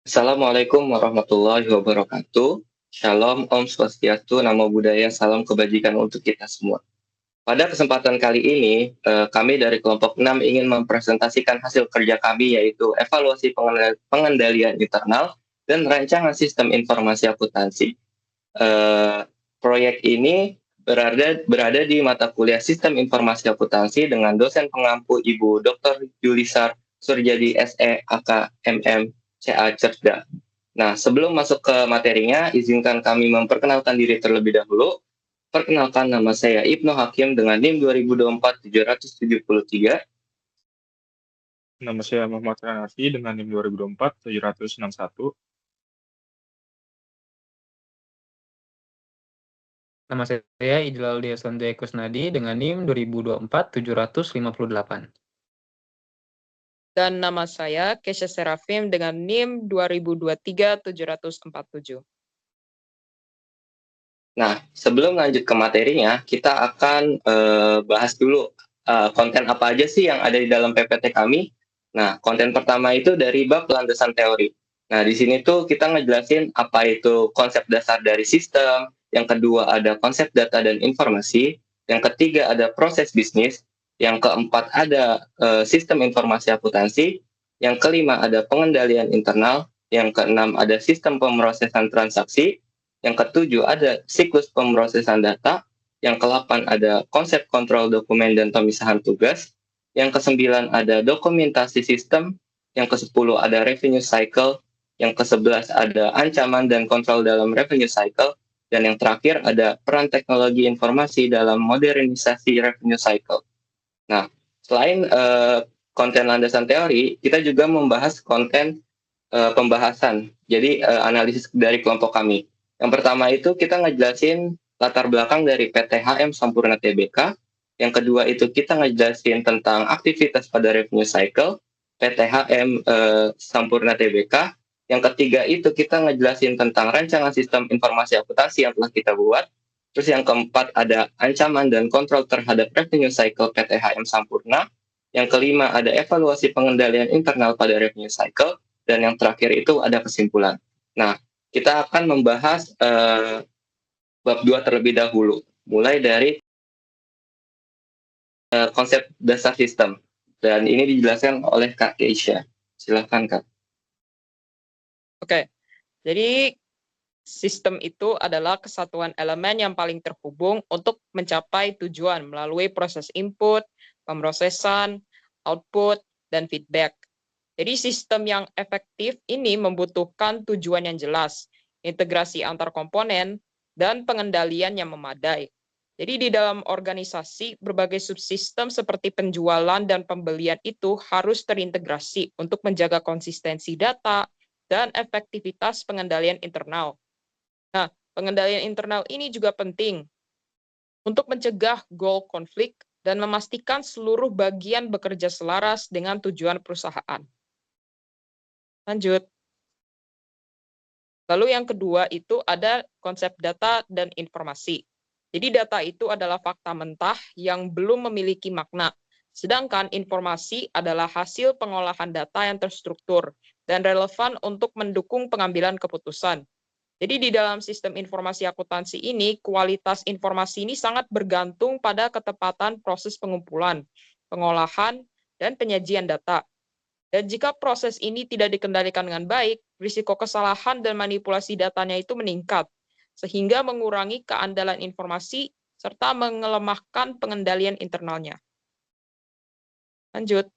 Assalamualaikum warahmatullahi wabarakatuh. Shalom, Om Swastiastu, Namo Buddhaya, salam kebajikan untuk kita semua. Pada kesempatan kali ini, kami dari kelompok 6 ingin mempresentasikan hasil kerja kami, yaitu evaluasi pengendalian internal dan rancangan sistem informasi akuntansi. Proyek ini berada di mata kuliah Sistem Informasi Akuntansi dengan dosen pengampu Ibu Dr. Yulisar Surjadi SE AK MM CA Cerda. Nah, sebelum masuk ke materinya, izinkan kami memperkenalkan diri terlebih dahulu. Perkenalkan, nama saya Ibnu Hakim dengan NIM 2024-773. Nama saya Muhammad Hanafi dengan NIM 2024-761. Nama saya Idlal Sanjay Kusnadi dengan NIM 2024-758. Dan nama saya Kesha Serafim dengan NIM 2023-747. Nah, sebelum lanjut ke materinya, kita akan bahas dulu konten apa aja sih yang ada di dalam PPT kami. Nah, konten pertama itu dari bab landasan teori. Nah, di sini tuh kita ngejelasin apa itu konsep dasar dari sistem, yang kedua ada konsep data dan informasi, yang ketiga ada proses bisnis, yang keempat ada sistem informasi akuntansi, yang kelima ada pengendalian internal, yang keenam ada sistem pemrosesan transaksi, yang ketujuh ada siklus pemrosesan data, yang ke-8 ada konsep kontrol dokumen dan pemisahan tugas, yang ke-9 ada dokumentasi sistem, yang ke-10 ada revenue cycle, yang ke-11 ada ancaman dan kontrol dalam revenue cycle, dan yang terakhir ada peran teknologi informasi dalam modernisasi revenue cycle. Nah, selain konten landasan teori, kita juga membahas konten pembahasan, jadi analisis dari kelompok kami. Yang pertama itu kita ngejelasin latar belakang dari PT HM Sampurna Tbk. Yang kedua itu kita ngejelasin tentang aktivitas pada revenue cycle PT HM Sampurna Tbk. Yang ketiga itu kita ngejelasin tentang rancangan sistem informasi akuntansi yang telah kita buat. Terus yang keempat ada ancaman dan kontrol terhadap revenue cycle PT HM Sampurna. Yang kelima ada evaluasi pengendalian internal pada revenue cycle. Dan yang terakhir itu ada kesimpulan. Nah, kita akan membahas bab 2 terlebih dahulu, mulai dari konsep dasar sistem. Dan ini dijelaskan oleh Kak Keisha. Silakan, Kak. Oke, jadi sistem itu adalah kesatuan elemen yang paling terhubung untuk mencapai tujuan melalui proses input, pemrosesan, output, dan feedback. Jadi sistem yang efektif ini membutuhkan tujuan yang jelas, integrasi antar komponen, dan pengendalian yang memadai. Jadi di dalam organisasi, berbagai subsistem seperti penjualan dan pembelian itu harus terintegrasi untuk menjaga konsistensi data dan efektivitas pengendalian internal. Nah, pengendalian internal ini juga penting untuk mencegah goal konflik dan memastikan seluruh bagian bekerja selaras dengan tujuan perusahaan. Lanjut. Lalu yang kedua itu ada konsep data dan informasi. Jadi data itu adalah fakta mentah yang belum memiliki makna, sedangkan informasi adalah hasil pengolahan data yang terstruktur dan relevan untuk mendukung pengambilan keputusan. Jadi di dalam sistem informasi akuntansi ini, kualitas informasi ini sangat bergantung pada ketepatan proses pengumpulan, pengolahan, dan penyajian data. Dan jika proses ini tidak dikendalikan dengan baik, risiko kesalahan dan manipulasi datanya itu meningkat, sehingga mengurangi keandalan informasi serta mengelemahkan pengendalian internalnya. Lanjut.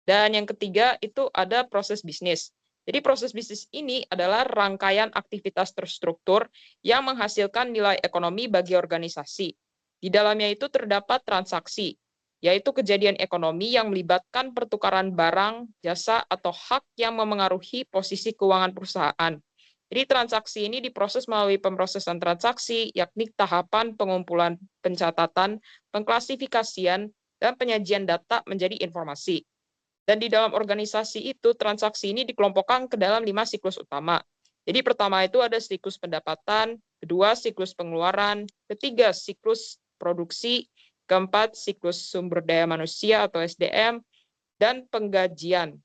Dan yang ketiga itu ada proses bisnis. Jadi proses bisnis ini adalah rangkaian aktivitas terstruktur yang menghasilkan nilai ekonomi bagi organisasi. Di dalamnya itu terdapat transaksi, yaitu kejadian ekonomi yang melibatkan pertukaran barang, jasa, atau hak yang memengaruhi posisi keuangan perusahaan. Jadi transaksi ini diproses melalui pemrosesan transaksi, yakni tahapan pengumpulan pencatatan, pengklasifikasian, dan penyajian data menjadi informasi. Dan di dalam organisasi itu, transaksi ini dikelompokkan ke dalam 5 siklus utama. Jadi pertama itu ada siklus pendapatan, kedua siklus pengeluaran, ketiga siklus produksi, keempat siklus sumber daya manusia atau SDM, dan penggajian.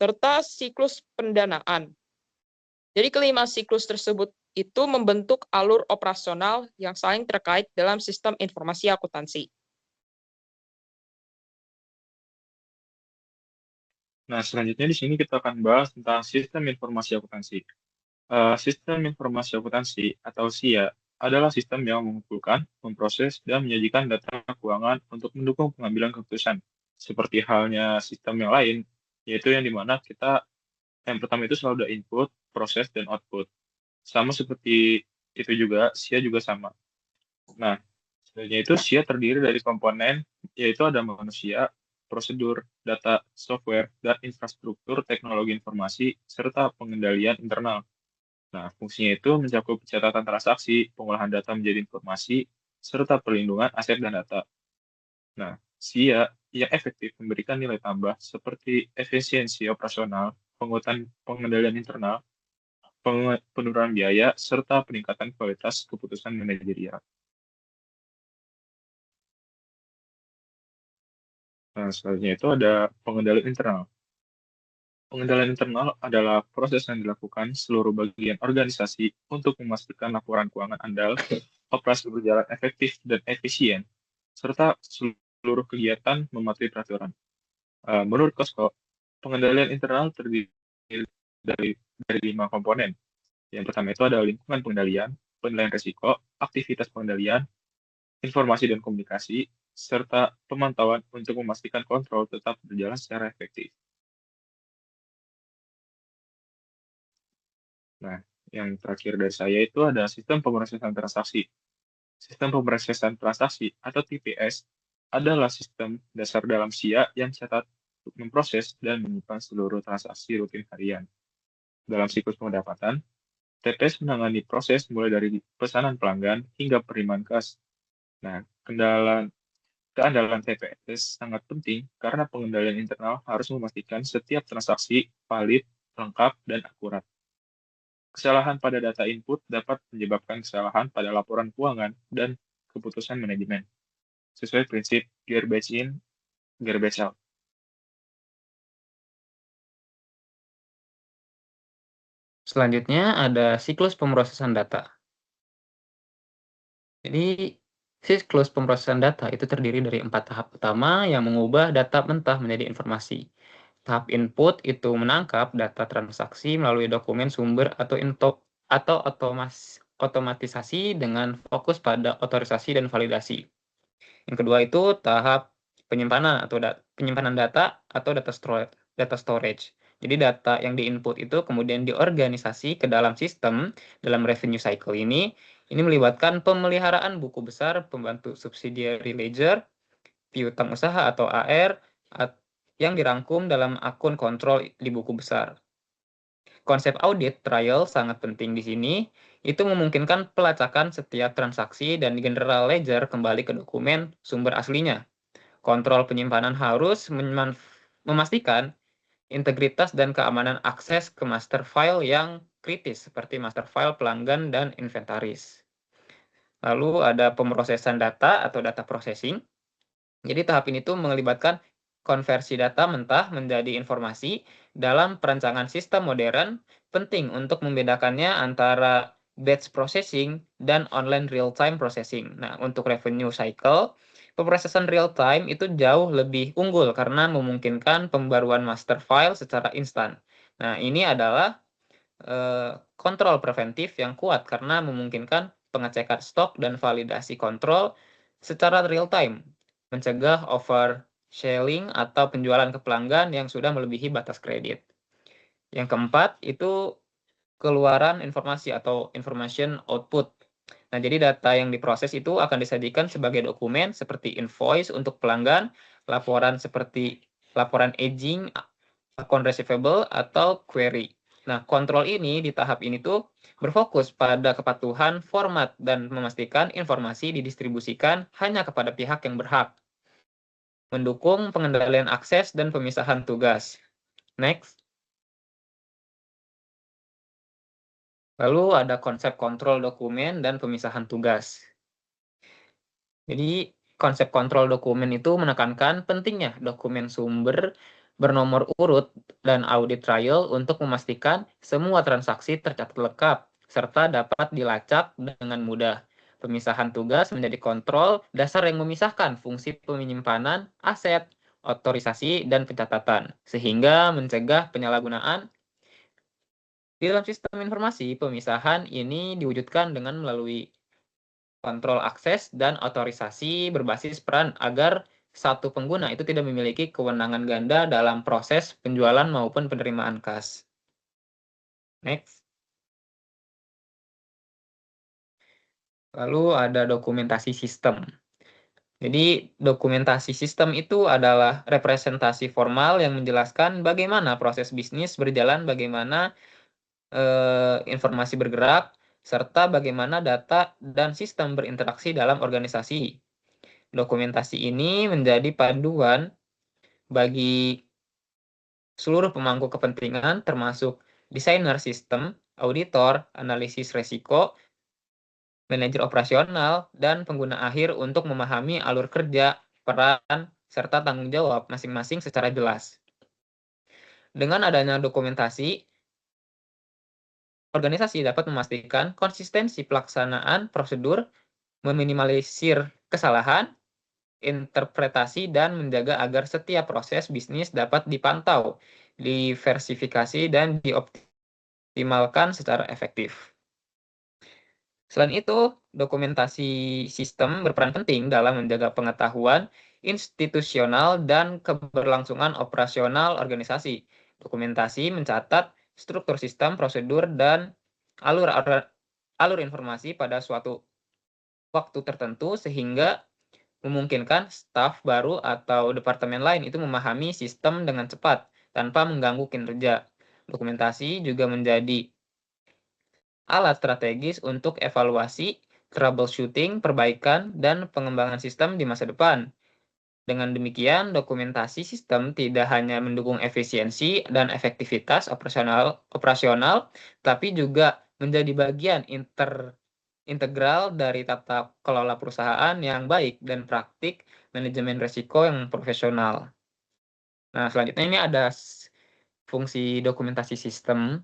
serta siklus pendanaan. Jadi kelima siklus tersebut itu membentuk alur operasional yang saling terkait dalam sistem informasi akuntansi. Nah, selanjutnya di sini kita akan bahas tentang sistem informasi akuntansi. Sistem informasi akuntansi atau SIA adalah sistem yang mengumpulkan, memproses, dan menyajikan data keuangan untuk mendukung pengambilan keputusan. Seperti halnya sistem yang lain, yaitu yang dimana kita yang pertama itu selalu ada input, proses, dan output. Sama seperti itu juga, SIA juga sama. Nah, sebenarnya itu SIA terdiri dari komponen, yaitu ada manusia, prosedur, data, software, dan infrastruktur teknologi informasi, serta pengendalian internal. Nah, fungsinya itu mencakup pencatatan transaksi, pengolahan data menjadi informasi, serta perlindungan aset dan data. Nah, SIA yang efektif memberikan nilai tambah seperti efisiensi operasional, pengendalian internal, penurunan biaya, serta peningkatan kualitas keputusan manajerial. Nah, selanjutnya itu ada pengendalian internal. Pengendalian internal adalah proses yang dilakukan seluruh bagian organisasi untuk memastikan laporan keuangan andal, operasi berjalan efektif dan efisien, serta seluruh kegiatan mematuhi peraturan. Menurut Costco, pengendalian internal terdiri dari 5 komponen. Yang pertama itu ada lingkungan pengendalian, penilaian risiko, aktivitas pengendalian, informasi dan komunikasi, serta pemantauan untuk memastikan kontrol tetap berjalan secara efektif. Nah, yang terakhir dari saya itu ada sistem pemrosesan transaksi. Sistem pemrosesan transaksi atau TPS adalah sistem dasar dalam SIA yang catat, memproses, dan menyimpan seluruh transaksi rutin harian. Dalam siklus pendapatan, TPS menangani proses mulai dari pesanan pelanggan hingga penerimaan kas. Nah, keandalan TPS sangat penting karena pengendalian internal harus memastikan setiap transaksi valid, lengkap, dan akurat. Kesalahan pada data input dapat menyebabkan kesalahan pada laporan keuangan dan keputusan manajemen, sesuai prinsip garbage in, garbage out. Selanjutnya ada siklus pemrosesan data. Jadi, siklus pemrosesan data itu terdiri dari 4 tahap utama yang mengubah data mentah menjadi informasi. Tahap input itu menangkap data transaksi melalui dokumen sumber atau otomatisasi dengan fokus pada otorisasi dan validasi. Yang kedua itu tahap penyimpanan penyimpanan data atau data storage. Jadi data yang diinput itu kemudian diorganisasi ke dalam sistem dalam revenue cycle ini melibatkan pemeliharaan buku besar pembantu subsidiary ledger, piutang usaha atau AR yang dirangkum dalam akun kontrol di buku besar. Konsep audit trial sangat penting di sini, itu memungkinkan pelacakan setiap transaksi dan general ledger kembali ke dokumen sumber aslinya. Kontrol penyimpanan harus memastikan integritas dan keamanan akses ke master file yang kritis, seperti master file pelanggan dan inventaris. Lalu ada pemrosesan data atau data processing. Jadi tahap ini tuh melibatkan konversi data mentah menjadi informasi dalam perancangan sistem modern, penting untuk membedakannya antara batch processing dan online real-time processing. Nah, untuk revenue cycle, pemrosesan real-time itu jauh lebih unggul karena memungkinkan pembaruan master file secara instan. Nah, ini adalah kontrol preventif yang kuat karena memungkinkan pengecekan stok dan validasi kontrol secara real-time, mencegah overselling atau penjualan ke pelanggan yang sudah melebihi batas kredit. Yang keempat itu keluaran informasi atau information output. Nah, jadi data yang diproses itu akan disajikan sebagai dokumen seperti invoice untuk pelanggan, laporan seperti laporan aging, account receivable, atau query. Nah, kontrol ini di tahap ini tuh berfokus pada kepatuhan format dan memastikan informasi didistribusikan hanya kepada pihak yang berhak. Mendukung pengendalian akses dan pemisahan tugas. Next. Lalu ada konsep kontrol dokumen dan pemisahan tugas. Jadi, konsep kontrol dokumen itu menekankan pentingnya dokumen sumber bernomor urut dan audit trail untuk memastikan semua transaksi tercatat lengkap serta dapat dilacak dengan mudah. Pemisahan tugas menjadi kontrol dasar yang memisahkan fungsi penyimpanan aset, otorisasi, dan pencatatan, sehingga mencegah penyalahgunaan. Di dalam sistem informasi, pemisahan ini diwujudkan dengan melalui kontrol akses dan otorisasi berbasis peran agar satu pengguna itu tidak memiliki kewenangan ganda dalam proses penjualan maupun penerimaan kas. Next. Lalu ada dokumentasi sistem. Jadi dokumentasi sistem itu adalah representasi formal yang menjelaskan bagaimana proses bisnis berjalan, bagaimana informasi bergerak, serta bagaimana data dan sistem berinteraksi dalam organisasi. Dokumentasi ini menjadi panduan bagi seluruh pemangku kepentingan termasuk desainer sistem, auditor, analisis resiko, manajer operasional, dan pengguna akhir untuk memahami alur kerja, peran, serta tanggung jawab masing-masing secara jelas. Dengan adanya dokumentasi, organisasi dapat memastikan konsistensi pelaksanaan prosedur, meminimalisir kesalahan, interpretasi, dan menjaga agar setiap proses bisnis dapat dipantau, diversifikasi, dan dioptimalkan secara efektif. Selain itu, dokumentasi sistem berperan penting dalam menjaga pengetahuan institusional dan keberlangsungan operasional organisasi. Dokumentasi mencatat struktur sistem, prosedur, dan alur informasi pada suatu waktu tertentu sehingga memungkinkan staf baru atau departemen lain itu memahami sistem dengan cepat tanpa mengganggu kinerja. Dokumentasi juga menjadi alat strategis untuk evaluasi, troubleshooting, perbaikan, dan pengembangan sistem di masa depan. Dengan demikian, dokumentasi sistem tidak hanya mendukung efisiensi dan efektivitas operasional, tapi juga menjadi bagian integral dari tata kelola perusahaan yang baik dan praktik manajemen risiko yang profesional. Nah, selanjutnya ini ada fungsi dokumentasi sistem.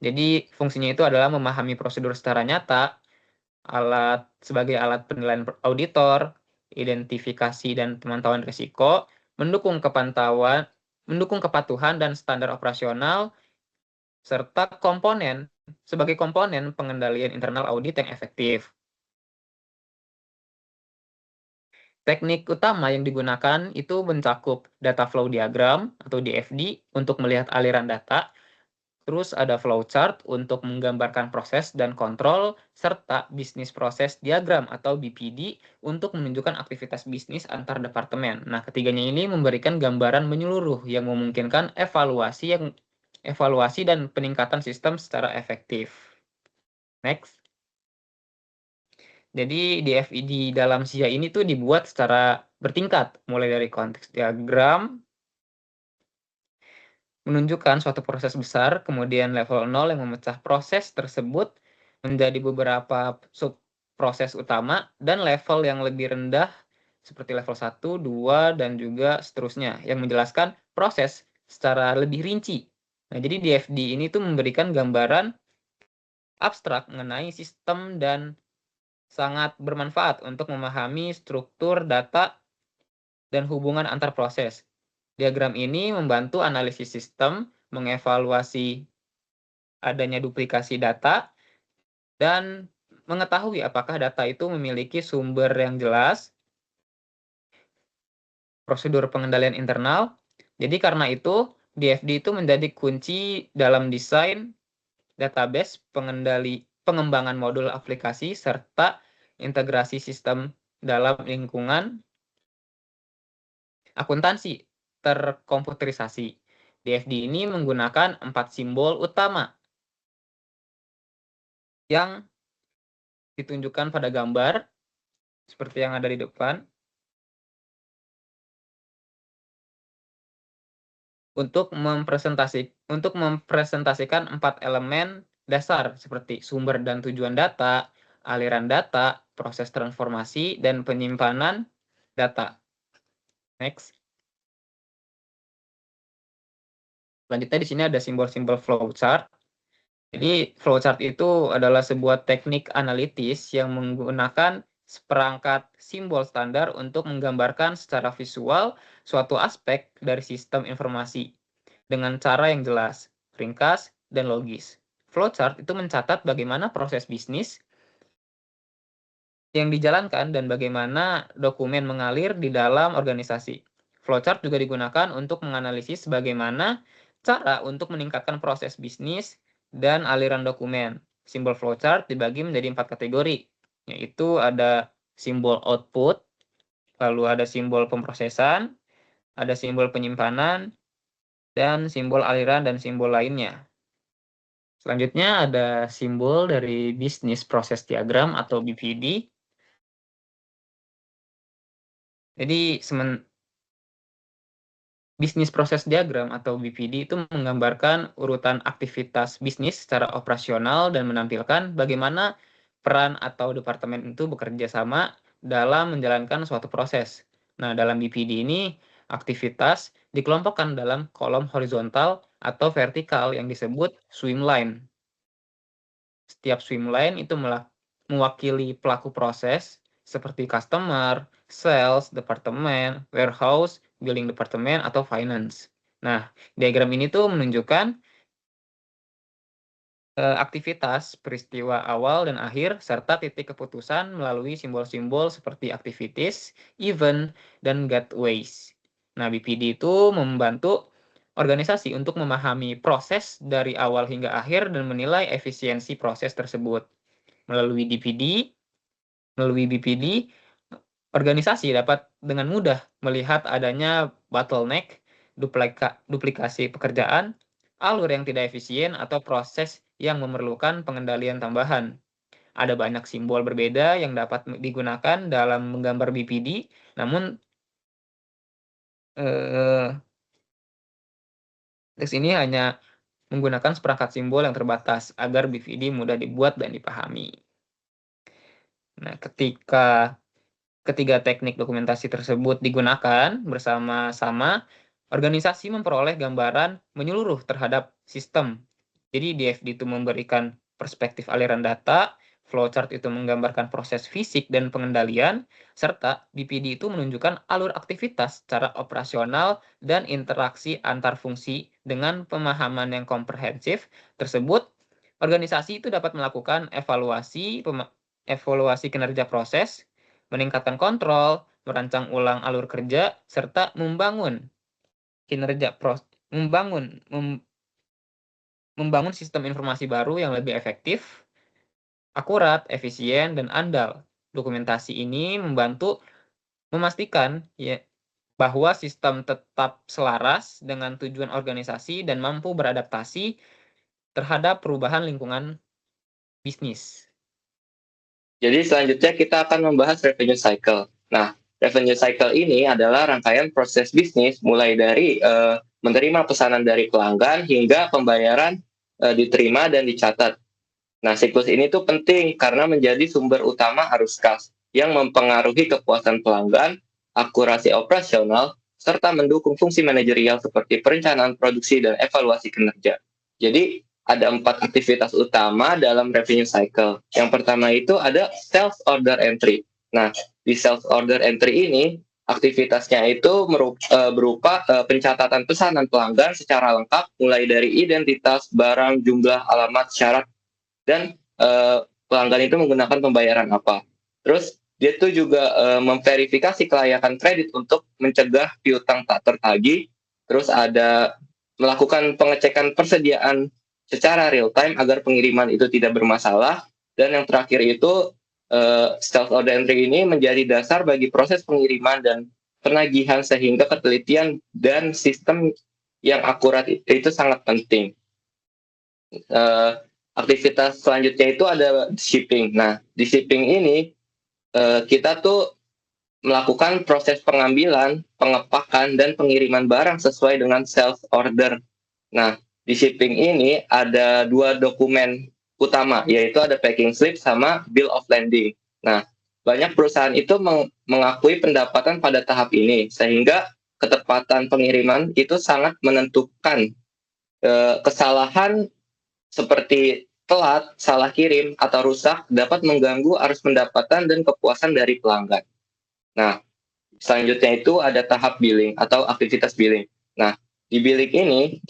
Jadi fungsinya itu adalah memahami prosedur secara nyata, sebagai alat penilaian auditor, identifikasi dan pemantauan risiko, mendukung kepatuhan dan standar operasional, serta sebagai komponen pengendalian internal audit yang efektif. Teknik utama yang digunakan itu mencakup data flow diagram atau DFD untuk melihat aliran data, terus ada flowchart untuk menggambarkan proses dan kontrol, serta bisnis proses diagram atau BPD untuk menunjukkan aktivitas bisnis antar departemen. Nah, ketiganya ini memberikan gambaran menyeluruh yang memungkinkan evaluasi dan peningkatan sistem secara efektif. Next. Jadi DFI di dalam SIA ini tuh dibuat secara bertingkat, mulai dari konteks diagram, menunjukkan suatu proses besar, kemudian level 0 yang memecah proses tersebut menjadi beberapa sub-proses utama, dan level yang lebih rendah seperti level 1, 2, dan juga seterusnya, yang menjelaskan proses secara lebih rinci. Nah, jadi DFD ini tuh memberikan gambaran abstrak mengenai sistem dan sangat bermanfaat untuk memahami struktur data dan hubungan antar proses. Diagram ini membantu analisis sistem, mengevaluasi adanya duplikasi data, dan mengetahui apakah data itu memiliki sumber yang jelas, prosedur pengendalian internal. Jadi karena itu, DFD itu menjadi kunci dalam desain database, pengembangan modul aplikasi, serta integrasi sistem dalam lingkungan akuntansi terkomputerisasi. DFD ini menggunakan 4 simbol utama yang ditunjukkan pada gambar seperti yang ada di depan untuk mempresentasikan 4 elemen dasar seperti sumber dan tujuan data, aliran data, proses transformasi, dan penyimpanan data. Next. Selanjutnya di sini ada simbol-simbol flowchart. Jadi flowchart itu adalah sebuah teknik analitis yang menggunakan seperangkat simbol standar untuk menggambarkan secara visual suatu aspek dari sistem informasi dengan cara yang jelas, ringkas, dan logis. Flowchart itu mencatat bagaimana proses bisnis yang dijalankan dan bagaimana dokumen mengalir di dalam organisasi. Flowchart juga digunakan untuk menganalisis bagaimana cara untuk meningkatkan proses bisnis dan aliran dokumen. Simbol flowchart dibagi menjadi 4 kategori, yaitu ada simbol output, lalu ada simbol pemrosesan, ada simbol penyimpanan, dan simbol aliran dan simbol lainnya. Selanjutnya ada simbol dari Business Process Diagram atau BPD. Jadi Business Process Diagram atau BPD itu menggambarkan urutan aktivitas bisnis secara operasional dan menampilkan bagaimana peran atau departemen itu bekerja sama dalam menjalankan suatu proses. Nah, dalam BPD ini aktivitas dikelompokkan dalam kolom horizontal atau vertikal yang disebut swimline. Setiap swimline itu mewakili pelaku proses seperti customer, sales, departemen, warehouse, billing departemen, atau finance. Nah, diagram ini tuh menunjukkan aktivitas, peristiwa awal dan akhir, serta titik keputusan melalui simbol-simbol seperti activities, event, dan gateways. Nah, BPD itu membantu organisasi untuk memahami proses dari awal hingga akhir dan menilai efisiensi proses tersebut. Melalui BPD, organisasi dapat dengan mudah melihat adanya bottleneck, duplikasi pekerjaan, alur yang tidak efisien, atau proses yang memerlukan pengendalian tambahan. Ada banyak simbol berbeda yang dapat digunakan dalam menggambar BPD, namun di sini hanya menggunakan seperangkat simbol yang terbatas agar BPD mudah dibuat dan dipahami. Nah, ketika ketiga teknik dokumentasi tersebut digunakan bersama-sama, organisasi memperoleh gambaran menyeluruh terhadap sistem. Jadi DFD itu memberikan perspektif aliran data, flowchart itu menggambarkan proses fisik dan pengendalian, serta BPD itu menunjukkan alur aktivitas secara operasional dan interaksi antar fungsi. Dengan pemahaman yang komprehensif tersebut, organisasi itu dapat melakukan evaluasi kinerja proses, meningkatkan kontrol, merancang ulang alur kerja, serta membangun membangun sistem informasi baru yang lebih efektif, akurat, efisien, dan andal. Dokumentasi ini membantu memastikan bahwa sistem tetap selaras dengan tujuan organisasi dan mampu beradaptasi terhadap perubahan lingkungan bisnis. Jadi selanjutnya kita akan membahas revenue cycle. Nah, revenue cycle ini adalah rangkaian proses bisnis mulai dari menerima pesanan dari pelanggan hingga pembayaran diterima dan dicatat. Nah, siklus ini tuh penting karena menjadi sumber utama arus kas yang mempengaruhi kepuasan pelanggan, akurasi operasional, serta mendukung fungsi manajerial seperti perencanaan produksi dan evaluasi kinerja. Jadi, ada 4 aktivitas utama dalam revenue cycle. Yang pertama itu ada sales order entry. Nah, di sales order entry ini, aktivitasnya itu berupa pencatatan pesanan pelanggan secara lengkap, mulai dari identitas, barang, jumlah, alamat, syarat, dan pelanggan itu menggunakan pembayaran apa. Terus dia tuh juga memverifikasi kelayakan kredit untuk mencegah piutang tak tertagih. Terus ada melakukan pengecekan persediaan secara real time agar pengiriman itu tidak bermasalah. Dan yang terakhir itu sales order entry ini menjadi dasar bagi proses pengiriman dan penagihan sehingga ketelitian dan sistem yang akurat itu sangat penting. Aktivitas selanjutnya itu ada shipping. Nah, di shipping ini kita tuh melakukan proses pengambilan, pengepakan, dan pengiriman barang sesuai dengan sales order. Nah, di shipping ini ada 2 dokumen utama, yaitu ada packing slip sama bill of lading. Nah, banyak perusahaan itu mengakui pendapatan pada tahap ini, sehingga ketepatan pengiriman itu sangat menentukan kesalahan seperti telat, salah kirim, atau rusak dapat mengganggu arus pendapatan dan kepuasan dari pelanggan. Nah, selanjutnya itu ada tahap billing atau aktivitas billing. Nah, di billing ini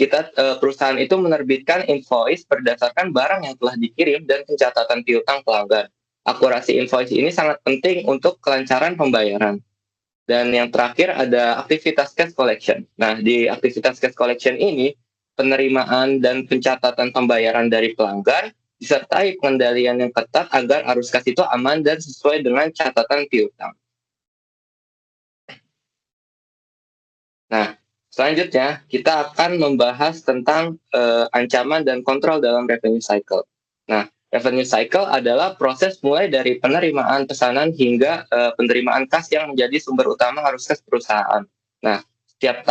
perusahaan itu menerbitkan invoice berdasarkan barang yang telah dikirim dan pencatatan piutang pelanggan. Akurasi invoice ini sangat penting untuk kelancaran pembayaran. Dan yang terakhir ada aktivitas cash collection. Nah, di aktivitas cash collection ini, penerimaan dan pencatatan pembayaran dari pelanggan disertai pengendalian yang ketat agar arus kas itu aman dan sesuai dengan catatan piutang. Nah, selanjutnya kita akan membahas tentang ancaman dan kontrol dalam revenue cycle. Nah, revenue cycle adalah proses mulai dari penerimaan pesanan hingga penerimaan kas yang menjadi sumber utama arus kas perusahaan. Nah, setiap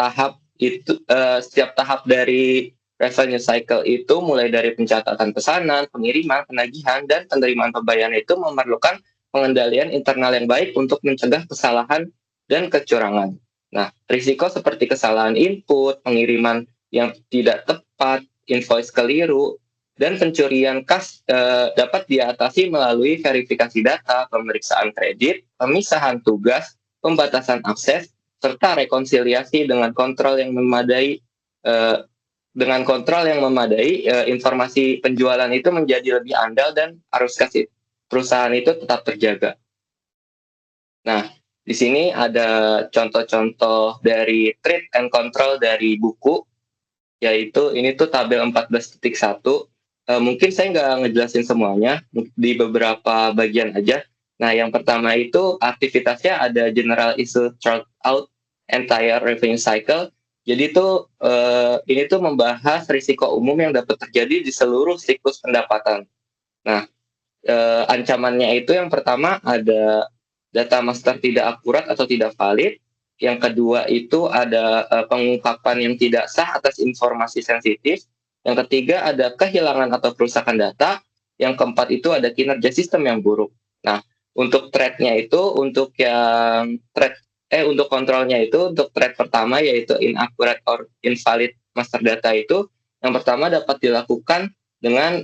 tahap dari revenue cycle itu mulai dari pencatatan pesanan, pengiriman, penagihan, dan penerimaan pembayaran itu memerlukan pengendalian internal yang baik untuk mencegah kesalahan dan kecurangan. Nah, risiko seperti kesalahan input, pengiriman yang tidak tepat, invoice keliru, dan pencurian kas dapat diatasi melalui verifikasi data, pemeriksaan kredit, pemisahan tugas, pembatasan akses, serta rekonsiliasi dengan kontrol yang memadai. Informasi penjualan itu menjadi lebih andal dan arus kas perusahaan itu tetap terjaga. Nah, di sini ada contoh-contoh dari treat and control dari buku, yaitu ini tuh tabel 14.1. Mungkin saya nggak ngejelasin semuanya, di beberapa bagian aja. Nah, yang pertama itu aktivitasnya ada general issue chart out entire revenue cycle. Jadi ini tuh membahas risiko umum yang dapat terjadi di seluruh siklus pendapatan. Nah, ancamannya itu yang pertama ada data master tidak akurat atau tidak valid. Yang kedua itu ada pengungkapan yang tidak sah atas informasi sensitif. Yang ketiga ada kehilangan atau kerusakan data. Yang keempat itu ada kinerja sistem yang buruk. Nah, untuk threat-nya itu, untuk kontrolnya itu, untuk threat pertama yaitu inaccurate or invalid master data itu, yang pertama dapat dilakukan dengan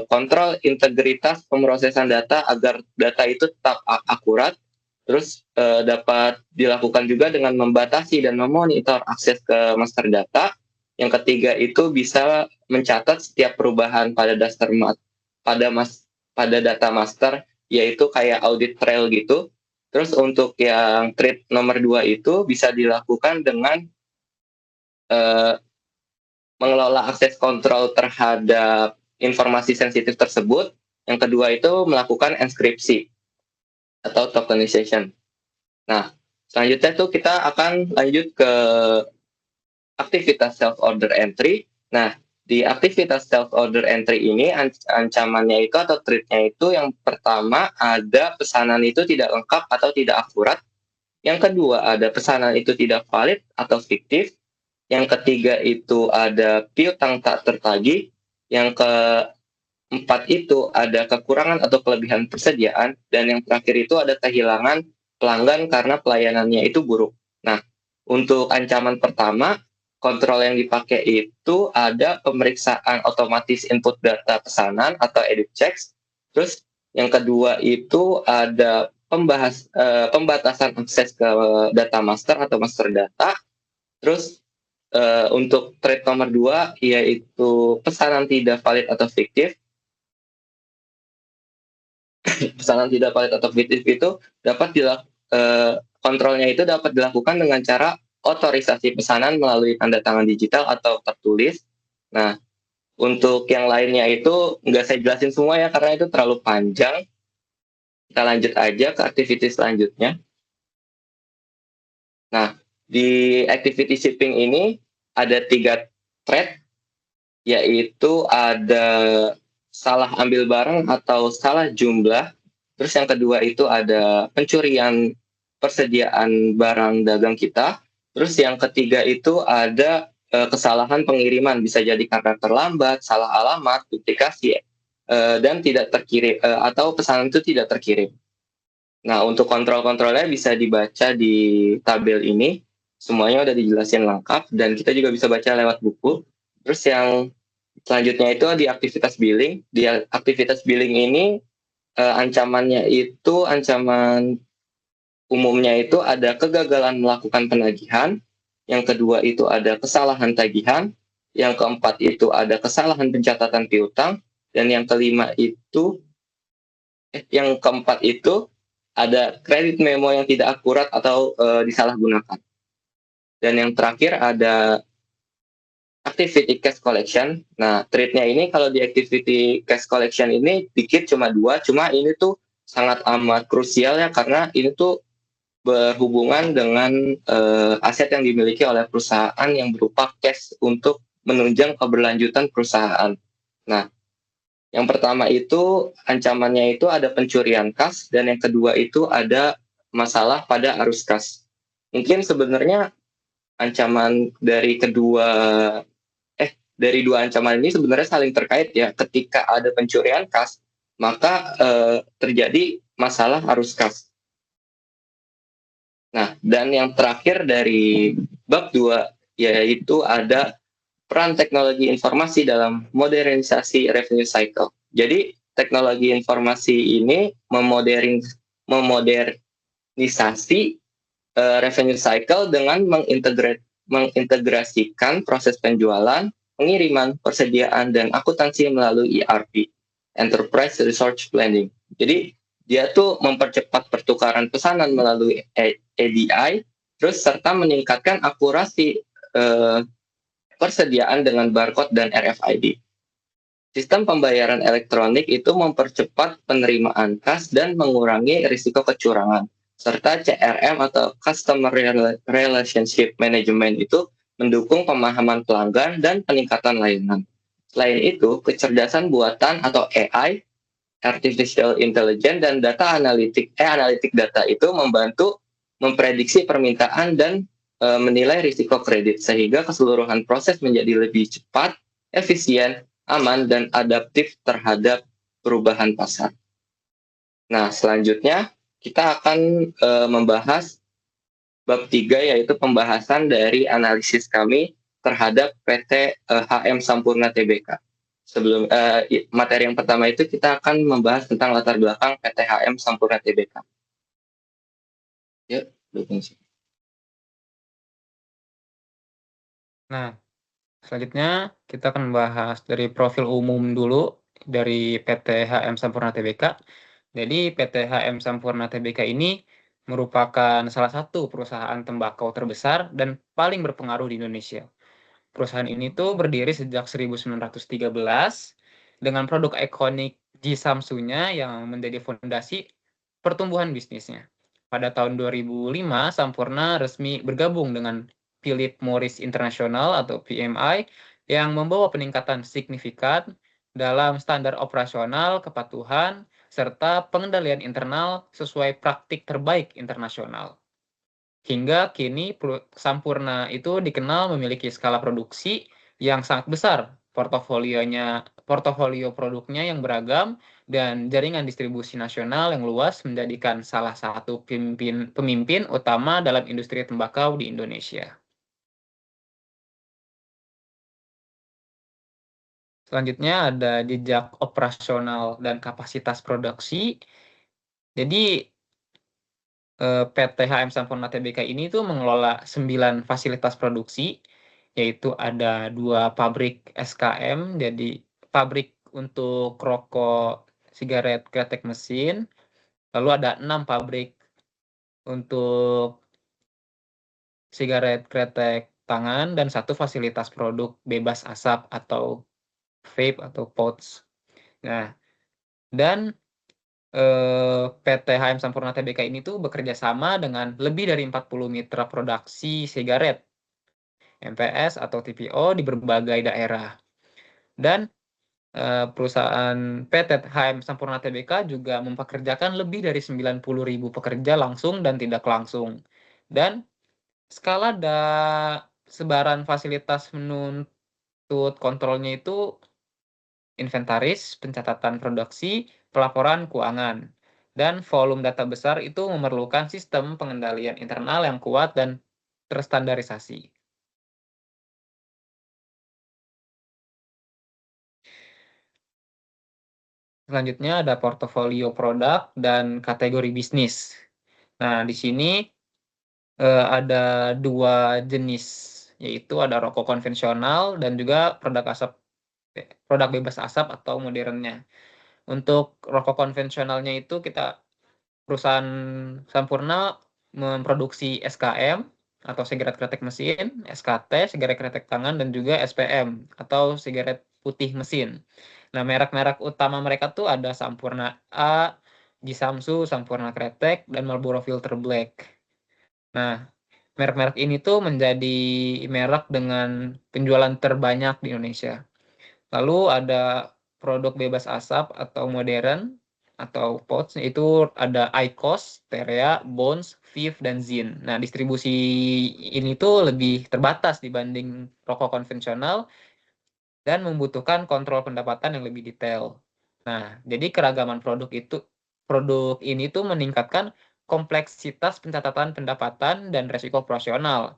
kontrol integritas pemrosesan data agar data itu tetap akurat. Terus dapat dilakukan juga dengan membatasi dan memonitor akses ke master data. Yang ketiga itu bisa mencatat setiap perubahan pada data master, yaitu kayak audit trail gitu. Terus untuk yang treat nomor 2 itu bisa dilakukan dengan mengelola akses kontrol terhadap informasi sensitif tersebut. Yang kedua itu melakukan enkripsi atau tokenization. Nah, selanjutnya tuh kita akan lanjut ke aktivitas self-order entry. Nah, di aktivitas self-order entry ini ancamannya itu atau treatnya itu yang pertama ada pesanan itu tidak lengkap atau tidak akurat. Yang kedua ada pesanan itu tidak valid atau fiktif. Yang ketiga itu ada piutang tak tertagih. Yang keempat itu ada kekurangan atau kelebihan persediaan. Dan yang terakhir itu ada kehilangan pelanggan karena pelayanannya itu buruk. Nah, untuk ancaman pertama, kontrol yang dipakai itu ada pemeriksaan otomatis input data pesanan atau edit checks. Terus yang kedua itu ada pembatasan akses ke data master atau master data. Terus untuk threat nomor 2 yaitu pesanan tidak valid atau fiktif. Pesanan tidak valid atau fiktif itu dapat kontrolnya itu dapat dilakukan dengan cara otorisasi pesanan melalui tanda tangan digital atau tertulis. Nah, untuk yang lainnya itu nggak saya jelasin semua ya, karena itu terlalu panjang. Kita lanjut aja ke activity selanjutnya. Nah, di activity shipping ini ada 3 threat, yaitu ada salah ambil barang atau salah jumlah. Terus yang kedua itu ada pencurian persediaan barang dagang kita. Terus yang ketiga itu ada kesalahan pengiriman, bisa jadi karena terlambat, salah alamat, duplikasi, dan tidak terkirim atau pesanan itu tidak terkirim. Nah, untuk kontrol-kontrolnya bisa dibaca di tabel ini. Semuanya udah dijelasin lengkap dan kita juga bisa baca lewat buku. Terus yang selanjutnya itu di aktivitas billing. Di aktivitas billing ini ancaman umumnya itu ada kegagalan melakukan penagihan, yang kedua itu ada kesalahan tagihan, yang keempat itu ada kesalahan pencatatan piutang, dan yang keempat itu ada kredit memo yang tidak akurat atau disalahgunakan. Dan yang terakhir ada activity cash collection. Nah, trade-nya ini kalau di activity cash collection ini dikit cuma 2, cuma ini tuh sangat amat krusial ya, karena ini tuh berhubungan dengan aset yang dimiliki oleh perusahaan yang berupa cash untuk menunjang keberlanjutan perusahaan. Nah, yang pertama itu ancamannya itu ada pencurian kas, dan yang kedua itu ada masalah pada arus kas. Mungkin sebenarnya ancaman dari dua ancaman ini sebenarnya saling terkait ya. Ketika ada pencurian kas, maka terjadi masalah arus kas. Nah, dan yang terakhir dari bab 2 yaitu ada peran teknologi informasi dalam modernisasi revenue cycle. Jadi, teknologi informasi ini memodernisasi revenue cycle dengan mengintegrasikan proses penjualan, pengiriman, persediaan, dan akuntansi melalui ERP, Enterprise Resource Planning. Jadi, dia tuh mempercepat pertukaran pesanan melalui EDI, terus serta meningkatkan akurasi persediaan dengan barcode dan RFID. Sistem pembayaran elektronik itu mempercepat penerimaan kas dan mengurangi risiko kecurangan. Serta CRM atau Customer Relationship Management itu mendukung pemahaman pelanggan dan peningkatan layanan. Selain itu, kecerdasan buatan atau AI, Artificial Intelligence, dan analitik data itu membantu memprediksi permintaan dan menilai risiko kredit, sehingga keseluruhan proses menjadi lebih cepat, efisien, aman, dan adaptif terhadap perubahan pasar. Nah, selanjutnya kita akan membahas bab 3, yaitu pembahasan dari analisis kami terhadap PT HM Sampurna Tbk. Sebelum materi yang pertama itu kita akan membahas tentang latar belakang PT HM Sampurna Tbk. Ya, Nah, selanjutnya kita akan membahas dari profil umum dulu dari PT HM Sampurna Tbk. Jadi PT HM Sampurna Tbk ini merupakan salah satu perusahaan tembakau terbesar dan paling berpengaruh di Indonesia. Perusahaan ini tuh berdiri sejak 1913 dengan produk ikonik Jisamsunya yang menjadi fondasi pertumbuhan bisnisnya. Pada tahun 2005, Sampurna resmi bergabung dengan Philip Morris International atau PMI yang membawa peningkatan signifikan dalam standar operasional, kepatuhan, serta pengendalian internal sesuai praktik terbaik internasional. Hingga kini Sampurna itu dikenal memiliki skala produksi yang sangat besar, portofolio produknya yang beragam, dan jaringan distribusi nasional yang luas menjadikan salah satu pemimpin utama dalam industri tembakau di Indonesia. Selanjutnya ada jejak operasional dan kapasitas produksi. Jadi PT HM Sampurna Tbk ini tuh mengelola 9 fasilitas produksi, yaitu ada 2 pabrik SKM, jadi pabrik untuk rokok, sigaret, kretek mesin, lalu ada 6 pabrik untuk sigaret, kretek tangan, dan 1 fasilitas produk bebas asap atau vape atau pouch. Nah, dan PT HM Sampurna Tbk ini tuh bekerja sama dengan lebih dari 40 mitra produksi sigaret, MPS atau TPO di berbagai daerah. Dan perusahaan PT HM Sampurna Tbk juga mempekerjakan lebih dari 90.000 pekerja langsung dan tidak langsung. Dan skala sebaran fasilitas menuntut kontrolnya itu inventaris, pencatatan produksi, pelaporan keuangan. Dan volume data besar itu memerlukan sistem pengendalian internal yang kuat dan terstandarisasi. Selanjutnya ada portofolio produk dan kategori bisnis. Nah, di sini ada 2 jenis, yaitu ada rokok konvensional dan juga produk bebas asap atau modernnya. Untuk rokok konvensionalnya itu perusahaan Sampurna memproduksi SKM atau sigaret kretek mesin, SKT, sigaret kretek tangan, dan juga SPM atau sigaret putih mesin. Nah, merek-merek utama mereka tuh ada Sampurna A, Jisamsu, Sampurna Kretek, dan Marlboro Filter Black. Nah, merek-merek ini tuh menjadi merek dengan penjualan terbanyak di Indonesia. Lalu ada produk bebas asap atau modern atau pouch, itu ada IQOS, Terea, Bones, Viv, dan Zin. Nah, distribusi ini tuh lebih terbatas dibanding rokok konvensional dan membutuhkan kontrol pendapatan yang lebih detail. Nah, jadi keragaman produk ini tuh meningkatkan kompleksitas pencatatan pendapatan dan resiko operasional.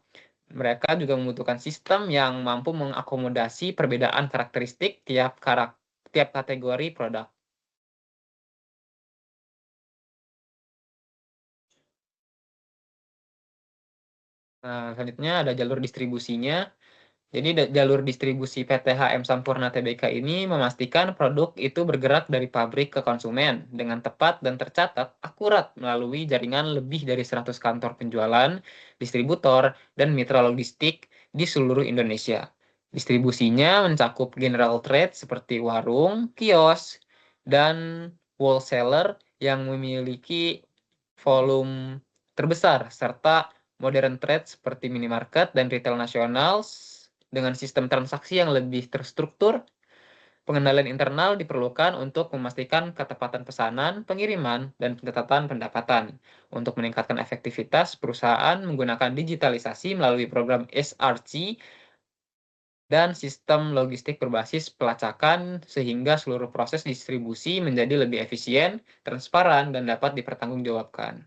Mereka juga membutuhkan sistem yang mampu mengakomodasi perbedaan karakteristik tiap kategori produk. Nah, selanjutnya ada jalur distribusinya. Jadi jalur distribusi PTHM Sampurna Tbk ini memastikan produk itu bergerak dari pabrik ke konsumen dengan tepat dan tercatat akurat melalui jaringan lebih dari 100 kantor penjualan, distributor, dan mitra logistik di seluruh Indonesia. Distribusinya mencakup general trade seperti warung, kios, dan wholesaler yang memiliki volume terbesar, serta modern trade seperti minimarket dan retail nasional dengan sistem transaksi yang lebih terstruktur. Pengendalian internal diperlukan untuk memastikan ketepatan pesanan, pengiriman, dan pencatatan pendapatan. Untuk meningkatkan efektivitas, perusahaan menggunakan digitalisasi melalui program SRC dan sistem logistik berbasis pelacakan sehingga seluruh proses distribusi menjadi lebih efisien, transparan, dan dapat dipertanggungjawabkan.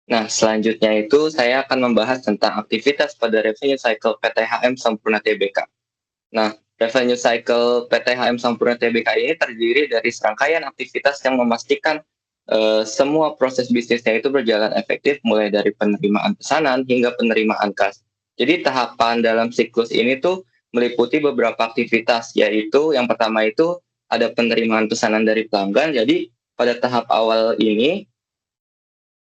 Nah, selanjutnya itu saya akan membahas tentang aktivitas pada revenue cycle PTHM Sampurna Tbk. Nah, revenue cycle PTHM Sampurna Tbk ini terdiri dari serangkaian aktivitas yang memastikan semua proses bisnisnya itu berjalan efektif, mulai dari penerimaan pesanan hingga penerimaan kas. Jadi tahapan dalam siklus ini tuh meliputi beberapa aktivitas, yaitu yang pertama itu ada penerimaan pesanan dari pelanggan. Jadi pada tahap awal ini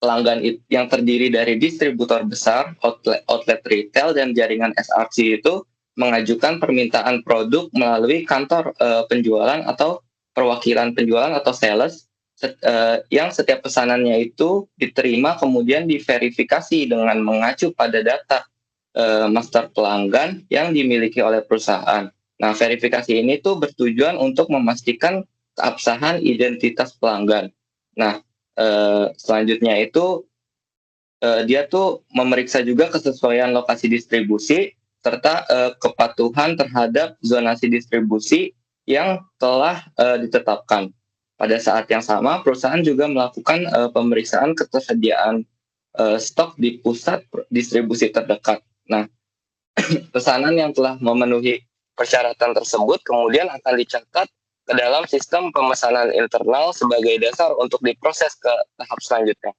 pelanggan yang terdiri dari distributor besar, outlet retail, dan jaringan SRC itu mengajukan permintaan produk melalui kantor penjualan atau perwakilan penjualan atau sales yang setiap pesanannya itu diterima kemudian diverifikasi dengan mengacu pada data master pelanggan yang dimiliki oleh perusahaan. Nah, verifikasi ini tuh bertujuan untuk memastikan keabsahan identitas pelanggan. Nah, selanjutnya itu dia tuh memeriksa juga kesesuaian lokasi distribusi serta kepatuhan terhadap zonasi distribusi yang telah ditetapkan. Pada saat yang sama, perusahaan juga melakukan pemeriksaan ketersediaan stok di pusat distribusi terdekat. Nah, pesanan yang telah memenuhi persyaratan tersebut kemudian akan dicatat ke dalam sistem pemesanan internal sebagai dasar untuk diproses ke tahap selanjutnya.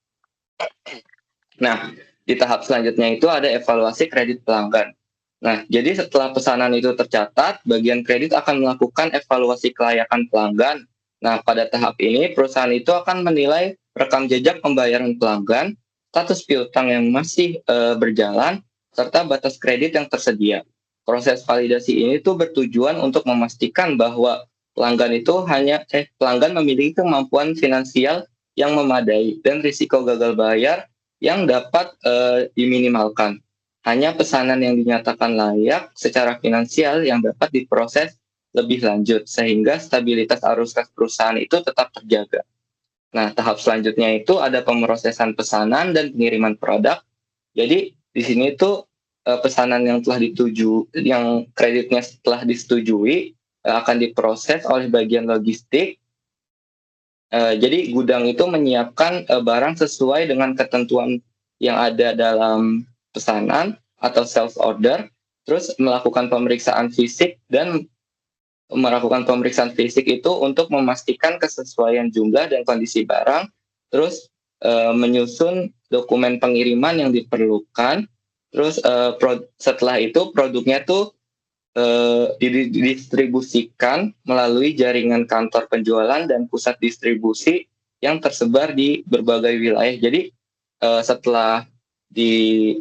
Nah, di tahap selanjutnya itu ada evaluasi kredit pelanggan. Nah, jadi setelah pesanan itu tercatat, bagian kredit akan melakukan evaluasi kelayakan pelanggan. Nah, pada tahap ini perusahaan itu akan menilai rekam jejak pembayaran pelanggan, status piutang yang masih berjalan, serta batas kredit yang tersedia. Proses validasi ini tuh bertujuan untuk memastikan bahwa pelanggan memiliki kemampuan finansial yang memadai dan risiko gagal bayar yang dapat diminimalkan. Hanya pesanan yang dinyatakan layak secara finansial yang dapat diproses lebih lanjut sehingga stabilitas arus kas perusahaan itu tetap terjaga. Nah, tahap selanjutnya itu ada pemrosesan pesanan dan pengiriman produk. Jadi di sini tuh pesanan yang yang kreditnya setelah disetujui akan diproses oleh bagian logistik. Jadi gudang itu menyiapkan barang sesuai dengan ketentuan yang ada dalam pesanan atau sales order, terus melakukan pemeriksaan fisik dan melakukan pemeriksaan fisik itu untuk memastikan kesesuaian jumlah dan kondisi barang, terus menyusun dokumen pengiriman yang diperlukan, terus setelah itu produknya tuh didistribusikan melalui jaringan kantor penjualan dan pusat distribusi yang tersebar di berbagai wilayah. Jadi setelah di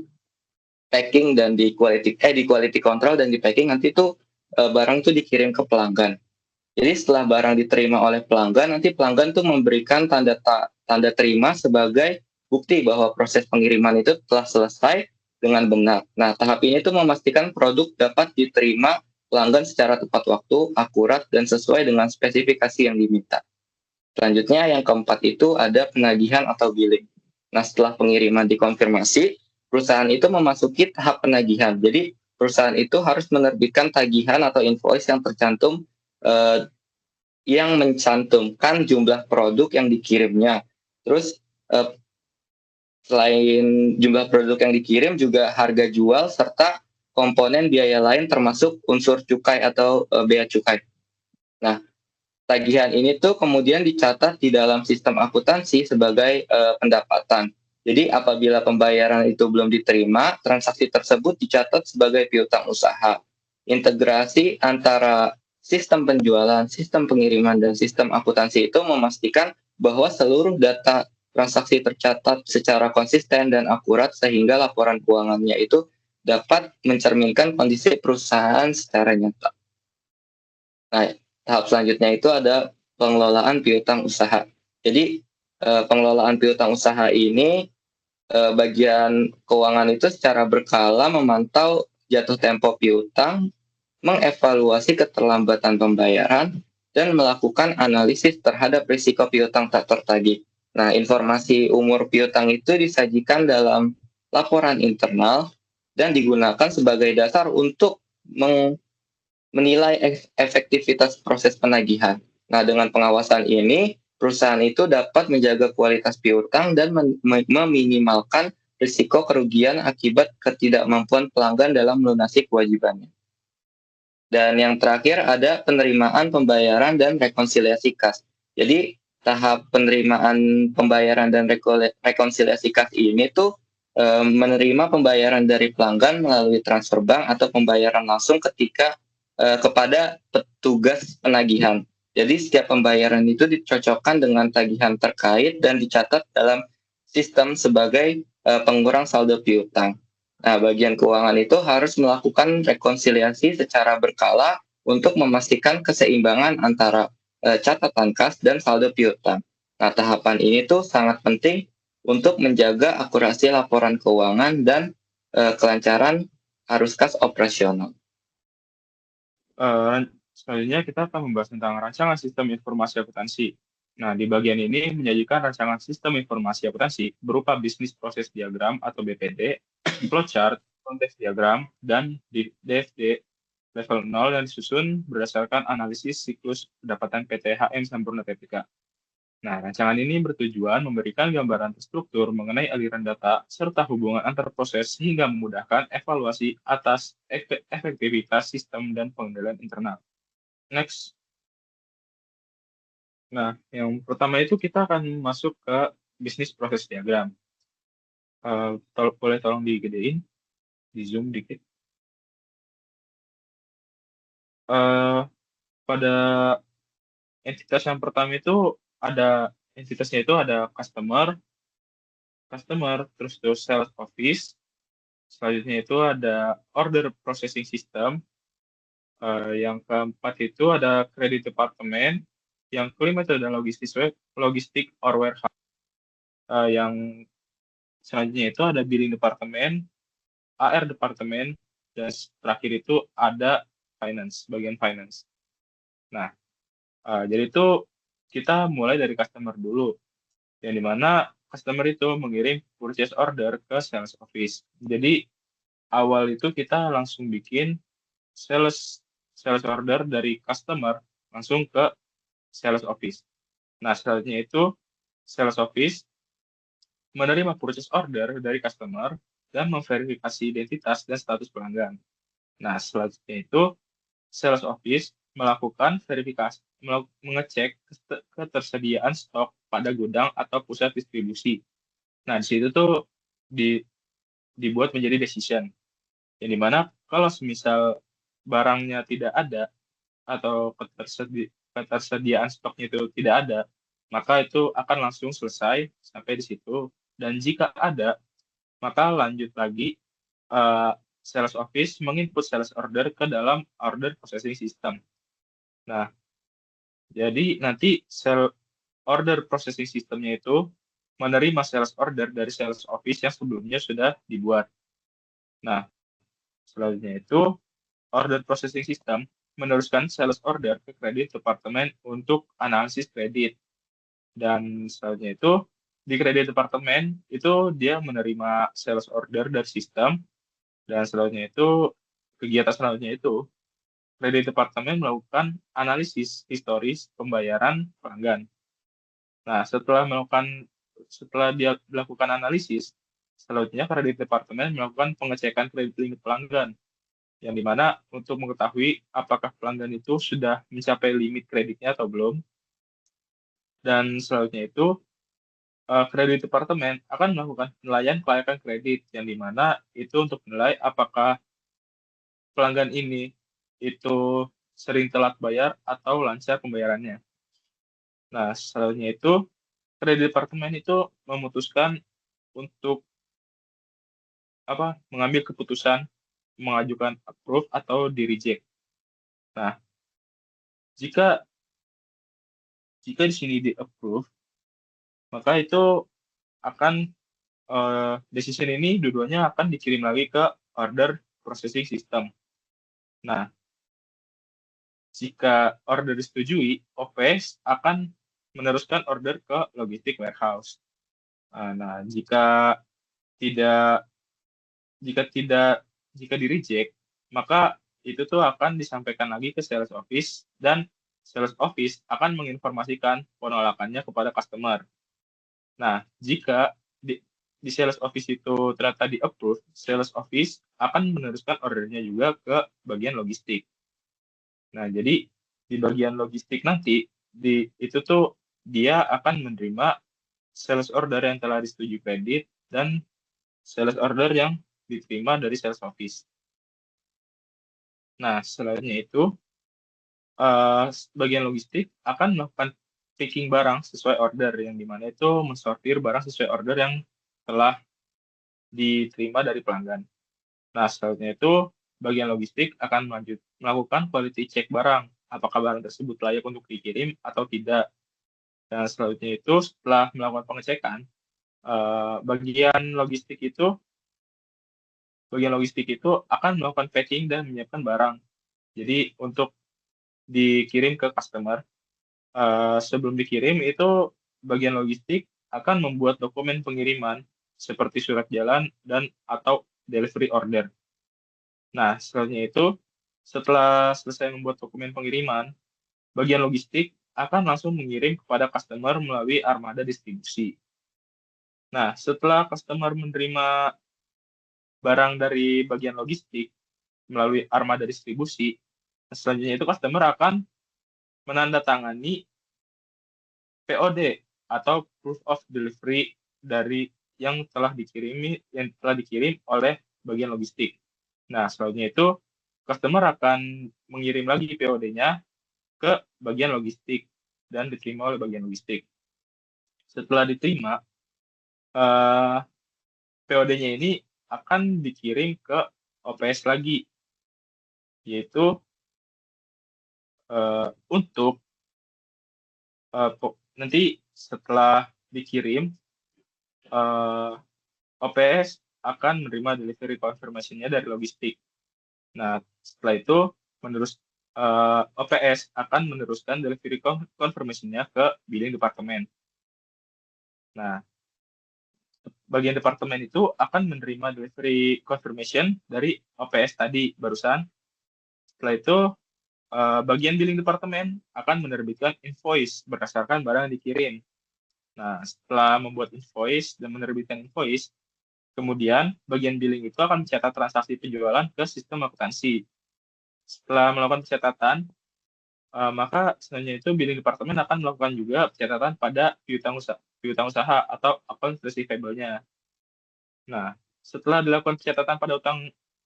packing dan di quality control dan di packing, nanti tuh barang tuh dikirim ke pelanggan. Jadi setelah barang diterima oleh pelanggan, nanti pelanggan tuh memberikan tanda terima sebagai bukti bahwa proses pengiriman itu telah selesai dengan benar. Nah, tahap ini tuh memastikan produk dapat diterima pelanggan secara tepat waktu, akurat, dan sesuai dengan spesifikasi yang diminta. Selanjutnya yang keempat itu ada penagihan atau billing. Nah, setelah pengiriman dikonfirmasi, perusahaan itu memasuki tahap penagihan. Jadi perusahaan itu harus menerbitkan tagihan atau invoice yang tercantum yang mencantumkan jumlah produk yang dikirimnya. Terus selain jumlah produk yang dikirim juga harga jual serta komponen biaya lain termasuk unsur cukai atau bea cukai. Nah, tagihan ini tuh kemudian dicatat di dalam sistem akuntansi sebagai pendapatan. Jadi apabila pembayaran itu belum diterima, transaksi tersebut dicatat sebagai piutang usaha. Integrasi antara sistem penjualan, sistem pengiriman, dan sistem akuntansi itu memastikan bahwa seluruh data transaksi tercatat secara konsisten dan akurat sehingga laporan keuangannya itu dapat mencerminkan kondisi perusahaan secara nyata. Nah, tahap selanjutnya itu ada pengelolaan piutang usaha. Jadi pengelolaan piutang usaha ini bagian keuangan itu secara berkala memantau jatuh tempo piutang, mengevaluasi keterlambatan pembayaran, dan melakukan analisis terhadap risiko piutang tak tertagih. Nah, informasi umur piutang itu disajikan dalam laporan internal dan digunakan sebagai dasar untuk menilai efektivitas proses penagihan. Nah, dengan pengawasan ini, perusahaan itu dapat menjaga kualitas piutang dan meminimalkan risiko kerugian akibat ketidakmampuan pelanggan dalam melunasi kewajibannya. Dan yang terakhir ada penerimaan pembayaran dan rekonsiliasi kas. Jadi tahap penerimaan pembayaran dan rekonsiliasi kas ini tuh menerima pembayaran dari pelanggan melalui transfer bank atau pembayaran langsung kepada petugas penagihan. Jadi setiap pembayaran itu dicocokkan dengan tagihan terkait dan dicatat dalam sistem sebagai pengurang saldo piutang. Nah, bagian keuangan itu harus melakukan rekonsiliasi secara berkala untuk memastikan keseimbangan antara catatan kas dan saldo piutang. Nah, tahapan ini tuh sangat penting untuk menjaga akurasi laporan keuangan dan kelancaran arus kas operasional. Selanjutnya kita akan membahas tentang rancangan sistem informasi akuntansi. Nah, di bagian ini menyajikan rancangan sistem informasi akuntansi berupa bisnis proses diagram atau BPD, flowchart, konteks diagram, dan DFD level 0 dan disusun berdasarkan analisis siklus pendapatan PT HM Sampurna Tpk. Nah, rancangan ini bertujuan memberikan gambaran terstruktur mengenai aliran data serta hubungan antar proses sehingga memudahkan evaluasi atas efektivitas sistem dan pengendalian internal. Next. Nah, yang pertama itu kita akan masuk ke bisnis proses diagram. Boleh tolong digedein, di zoom dikit. Pada entitas yang pertama itu entitasnya itu ada customer, terus sales office. Selanjutnya itu ada order processing system. Yang keempat itu ada credit department. Yang kelima itu ada logistik or warehouse. Yang selanjutnya itu ada billing department, AR department, dan terakhir itu ada bagian finance. Nah, jadi itu kita mulai dari customer dulu, yang dimana customer itu mengirim purchase order ke sales office. Jadi awal itu kita langsung bikin sales order dari customer langsung ke sales office. Nah, selanjutnya itu sales office menerima purchase order dari customer dan memverifikasi identitas dan status pelanggan. Nah, selanjutnya itu sales office melakukan verifikasi, mengecek ketersediaan stok pada gudang atau pusat distribusi. Nah, di situ tuh dibuat menjadi decision, yang dimana kalau semisal barangnya tidak ada atau ketersediaan stoknya itu tidak ada, maka itu akan langsung selesai sampai di situ. Dan jika ada, maka lanjut lagi sales office menginput sales order ke dalam order processing system. Nah, jadi nanti order processing systemnya itu menerima sales order dari sales office yang sebelumnya sudah dibuat. Nah, selanjutnya itu order processing system meneruskan sales order ke kredit departemen untuk analisis kredit. Dan selanjutnya itu di kredit departemen itu dia menerima sales order dari sistem, dan selanjutnya itu kegiatan selanjutnya itu kredit departemen melakukan analisis historis pembayaran pelanggan. Nah, setelah dia melakukan analisis, selanjutnya kredit departemen melakukan pengecekan kredit limit pelanggan, yang dimana untuk mengetahui apakah pelanggan itu sudah mencapai limit kreditnya atau belum. Dan selanjutnya itu kredit departemen akan melakukan penilaian kelayakan kredit, yang dimana itu untuk menilai apakah pelanggan ini itu sering telat bayar atau lancar pembayarannya. Nah, selanjutnya itu kredit departemen itu memutuskan untuk mengambil keputusan mengajukan approve atau di reject. Nah, jika di sini di approve, maka itu akan decision ini dua-duanya akan dikirim lagi ke order processing system. Nah, jika order disetujui, OPS akan meneruskan order ke logistik warehouse. Nah, jika di reject, maka itu tuh akan disampaikan lagi ke sales office, dan sales office akan menginformasikan penolakannya kepada customer. Nah, jika di sales office itu ternyata di-approve, sales office akan meneruskan ordernya juga ke bagian logistik. Nah, jadi di bagian logistik nanti, itu tuh dia akan menerima sales order yang telah disetujui kredit dan sales order yang diterima dari sales office. Nah, selanjutnya itu bagian logistik akan melakukan picking barang sesuai order, yang dimana itu mensortir barang sesuai order yang telah diterima dari pelanggan. Nah, selanjutnya itu bagian logistik akan melakukan quality check barang, apakah barang tersebut layak untuk dikirim atau tidak. Dan selanjutnya itu setelah melakukan pengecekan, bagian logistik itu akan melakukan packing dan menyiapkan barang. Jadi untuk dikirim ke customer, sebelum dikirim itu bagian logistik akan membuat dokumen pengiriman seperti surat jalan dan atau delivery order. Nah, selanjutnya itu setelah selesai membuat dokumen pengiriman, bagian logistik akan langsung mengirim kepada customer melalui armada distribusi. Nah, setelah customer menerima barang dari bagian logistik melalui armada distribusi, selanjutnya itu customer akan menandatangani POD atau proof of delivery dari yang telah dikirim oleh bagian logistik. Nah, selanjutnya itu customer akan mengirim lagi POD-nya ke bagian logistik dan diterima oleh bagian logistik. Setelah diterima, POD-nya ini akan dikirim ke OPS lagi, yaitu untuk nanti setelah dikirim, OPS akan menerima delivery confirmation-nya dari logistik. Nah, setelah itu OPS akan meneruskan delivery confirmation-nya ke billing departemen. Nah, bagian departemen itu akan menerima delivery confirmation dari OPS tadi barusan. Setelah itu, bagian billing departemen akan menerbitkan invoice berdasarkan barang yang dikirim. Nah, setelah membuat invoice dan menerbitkan invoice, Kemudian, bagian billing itu akan mencatat transaksi penjualan ke sistem akuntansi. Setelah melakukan pencatatan, maka selanjutnya itu billing departemen akan melakukan juga pencatatan pada piutang usaha atau account receivable-nya. Nah, setelah dilakukan pencatatan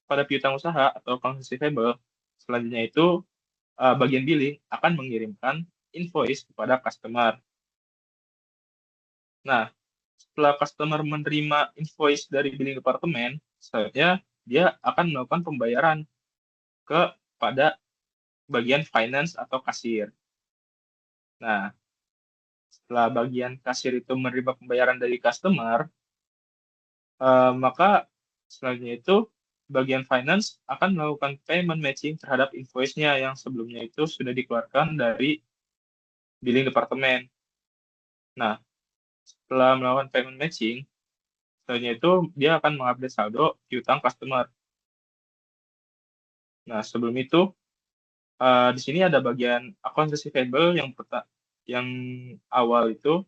pada piutang usaha atau account receivable, selanjutnya itu bagian billing akan mengirimkan invoice kepada customer. Nah, setelah customer menerima invoice dari billing departemen, selanjutnya dia akan melakukan pembayaran kepada bagian finance atau kasir. Nah, setelah bagian kasir itu menerima pembayaran dari customer, maka selanjutnya itu bagian finance akan melakukan payment matching terhadap invoice-nya yang sebelumnya itu sudah dikeluarkan dari billing departemen. Nah, setelah melakukan payment matching, selanjutnya itu dia akan mengupdate saldo piutang customer. Nah, sebelum itu di sini ada bagian account receivable yang awal itu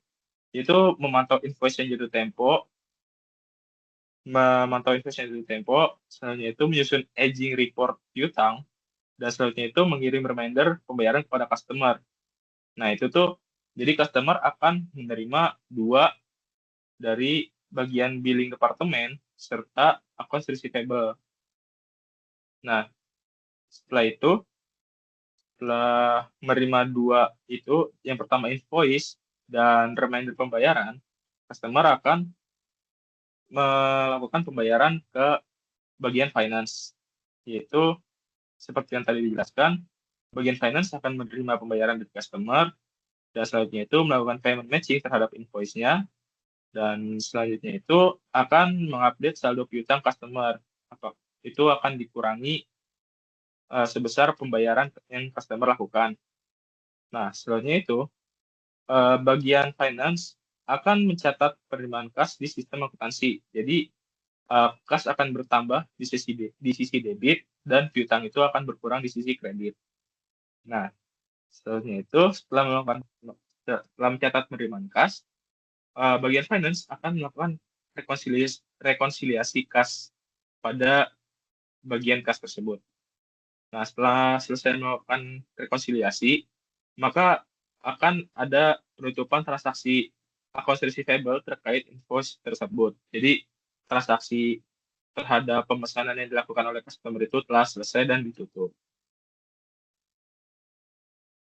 memantau invoice yang jatuh tempo, selanjutnya itu menyusun aging report piutang, dan selanjutnya itu mengirim reminder pembayaran kepada customer. Nah, itu tuh, jadi customer akan menerima 2 dari bagian billing departemen serta account receivable. Nah, setelah menerima 2 itu, yang pertama invoice dan reminder pembayaran, customer akan melakukan pembayaran ke bagian finance, yaitu seperti yang tadi dijelaskan, bagian finance akan menerima pembayaran dari customer, dan selanjutnya itu melakukan payment matching terhadap invoice-nya, dan selanjutnya itu akan mengupdate saldo piutang customer, atau itu akan dikurangi sebesar pembayaran yang customer lakukan. Nah, selanjutnya itu bagian finance akan mencatat penerimaan kas di sistem akuntansi. Jadi kas akan bertambah di sisi debit dan piutang itu akan berkurang di sisi kredit. Nah, selanjutnya itu setelah mencatat penerimaan kas, bagian finance akan melakukan rekonsiliasi kas pada bagian kas tersebut. Nah, setelah selesai melakukan rekonsiliasi, maka akan ada penutupan transaksi accounts receivable terkait invoice tersebut. Jadi, transaksi terhadap pemesanan yang dilakukan oleh customer itu telah selesai dan ditutup.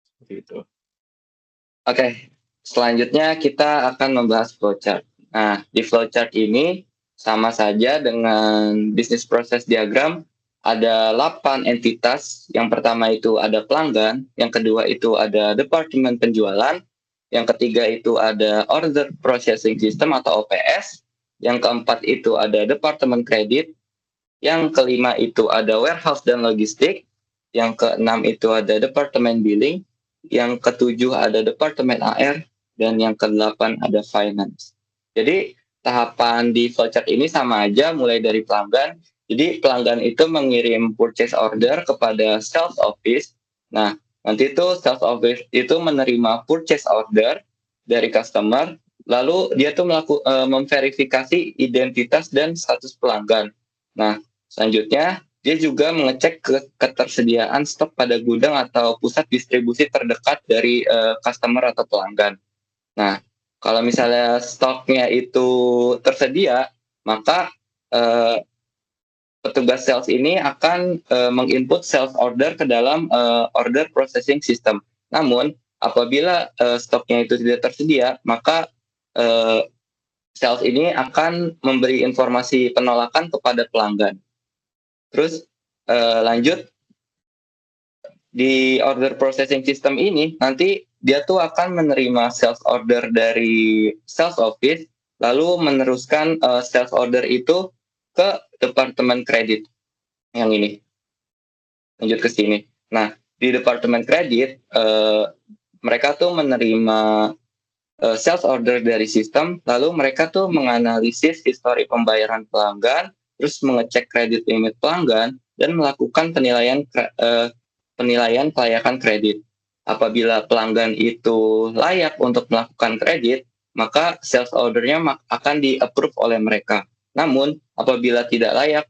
Seperti itu. Oke, selanjutnya kita akan membahas flowchart. Nah, di flowchart ini sama saja dengan business process diagram, ada 8 entitas. Yang pertama itu ada pelanggan, yang kedua itu ada departemen penjualan, yang ketiga itu ada order processing system atau OPS, yang keempat itu ada departemen kredit, yang kelima itu ada warehouse dan logistik, yang keenam itu ada departemen billing, yang ketujuh ada departemen AR, dan yang kedelapan ada finance. Jadi tahapan di flowchart ini sama aja mulai dari pelanggan. Jadi pelanggan itu mengirim purchase order kepada sales office. Nah, nanti itu sales office itu menerima purchase order dari customer, lalu dia tuh memverifikasi identitas dan status pelanggan. Nah, selanjutnya dia juga mengecek ketersediaan stok pada gudang atau pusat distribusi terdekat dari customer atau pelanggan. Nah, kalau misalnya stoknya itu tersedia, maka petugas sales ini akan menginput sales order ke dalam order processing system. Namun, apabila stoknya itu tidak tersedia, maka sales ini akan memberi informasi penolakan kepada pelanggan. Terus lanjut, di order processing system ini nanti dia tuh akan menerima sales order dari sales office, lalu meneruskan sales order itu ke departemen kredit yang ini. Lanjut ke sini. Nah, di departemen kredit mereka tuh menerima sales order dari sistem, lalu mereka tuh menganalisis histori pembayaran pelanggan, terus mengecek kredit limit pelanggan, dan melakukan penilaian kelayakan kredit. Apabila pelanggan itu layak untuk melakukan kredit, maka sales ordernya akan di-approve oleh mereka. Namun apabila tidak layak,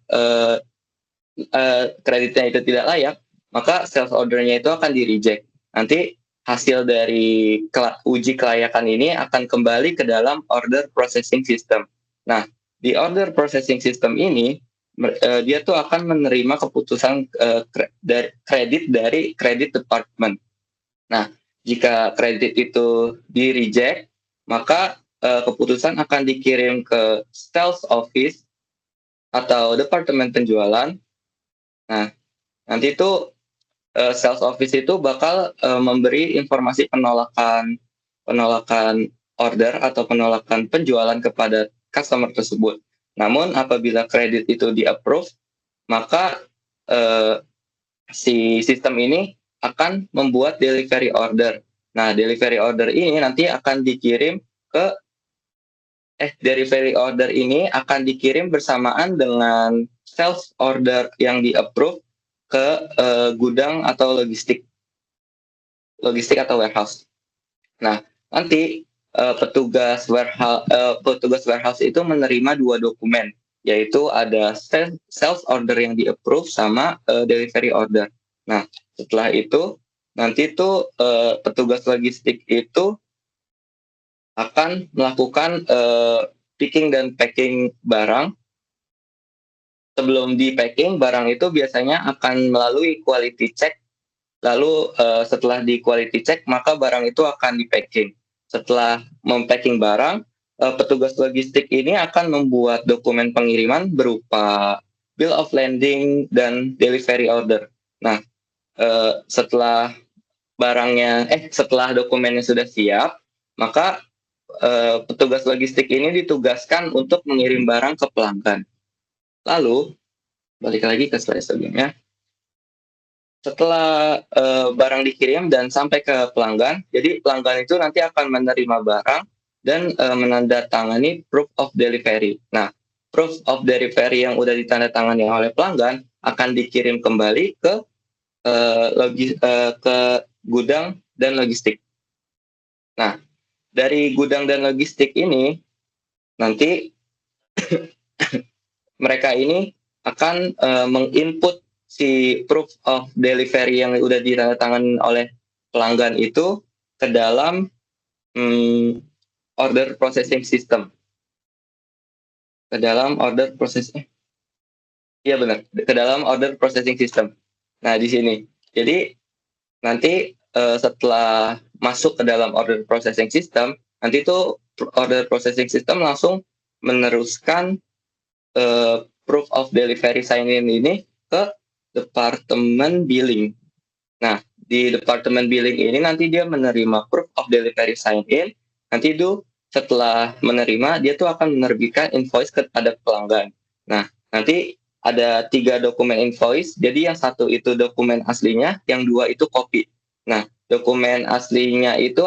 kreditnya itu tidak layak, maka sales ordernya itu akan di-reject. Nanti hasil dari uji kelayakan ini akan kembali ke dalam order processing system. Nah, di order processing system ini dia tuh akan menerima keputusan kredit dari credit department. Nah, jika kredit itu di-reject, maka keputusan akan dikirim ke sales office atau departemen penjualan. Nah, nanti itu sales office itu bakal memberi informasi penolakan order atau penolakan penjualan kepada customer tersebut. Namun apabila kredit itu di-approve, maka si sistem ini akan membuat delivery order. Nah, delivery order ini nanti akan dikirim ke delivery order ini akan dikirim bersamaan dengan sales order yang di-approve ke gudang atau logistik atau warehouse. Nah, nanti petugas warehouse itu menerima 2 dokumen, yaitu ada sales order yang di-approve sama delivery order. Nah, setelah itu nanti itu petugas logistik itu akan melakukan picking dan packing barang. Sebelum di packing, barang itu biasanya akan melalui quality check. Lalu setelah di quality check, maka barang itu akan di packing. Setelah mempacking barang, petugas logistik ini akan membuat dokumen pengiriman berupa bill of lading dan delivery order. Nah, setelah dokumennya sudah siap, maka petugas logistik ini ditugaskan untuk mengirim barang ke pelanggan. Lalu, balik lagi ke slide sebelumnya. Setelah barang dikirim dan sampai ke pelanggan, jadi pelanggan itu nanti akan menerima barang dan menandatangani proof of delivery. Nah, proof of delivery yang udah ditandatangani oleh pelanggan akan dikirim kembali ke gudang dan logistik. Nah, dari gudang dan logistik ini nanti mereka ini akan menginput si proof of delivery yang udah ditandatangani oleh pelanggan itu ke dalam order processing system. Ke dalam order processing. Iya benar, ke dalam order processing system. Nah, di sini. Jadi nanti setelah masuk ke dalam order processing system, nanti itu order processing system langsung meneruskan proof of delivery sign-in ini ke departemen billing. Nah, di departemen billing ini nanti dia menerima proof of delivery sign-in. Nanti itu setelah menerima, dia tuh akan menerbitkan invoice kepada pelanggan. Nah, nanti ada 3 dokumen invoice. Jadi yang satu itu dokumen aslinya, yang 2 itu copy. Nah, dokumen aslinya itu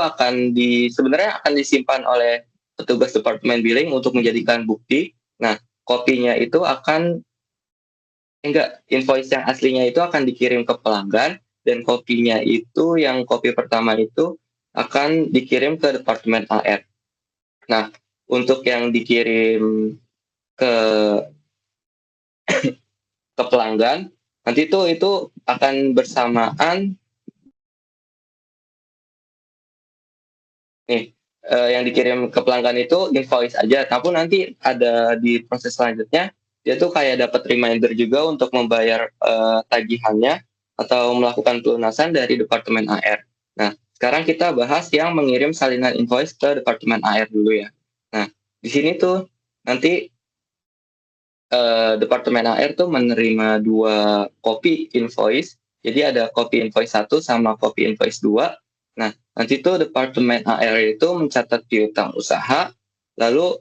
sebenarnya akan disimpan oleh petugas departemen billing untuk menjadikan bukti. Nah, kopinya itu invoice yang aslinya itu akan dikirim ke pelanggan, dan kopinya itu, yang kopi pertama itu akan dikirim ke departemen AR. Nah, untuk yang dikirim ke pelanggan, nanti itu akan bersamaan nih, yang dikirim ke pelanggan itu invoice aja, tapi nanti ada di proses selanjutnya dia tuh kayak dapat reminder juga untuk membayar tagihannya atau melakukan pelunasan dari departemen AR. Nah, sekarang kita bahas yang mengirim salinan invoice ke departemen AR dulu ya. Nah, di sini tuh nanti departemen AR tuh menerima 2 copy invoice. Jadi ada copy invoice 1 sama copy invoice 2. Nah, nanti tuh departemen AR itu mencatat piutang usaha, lalu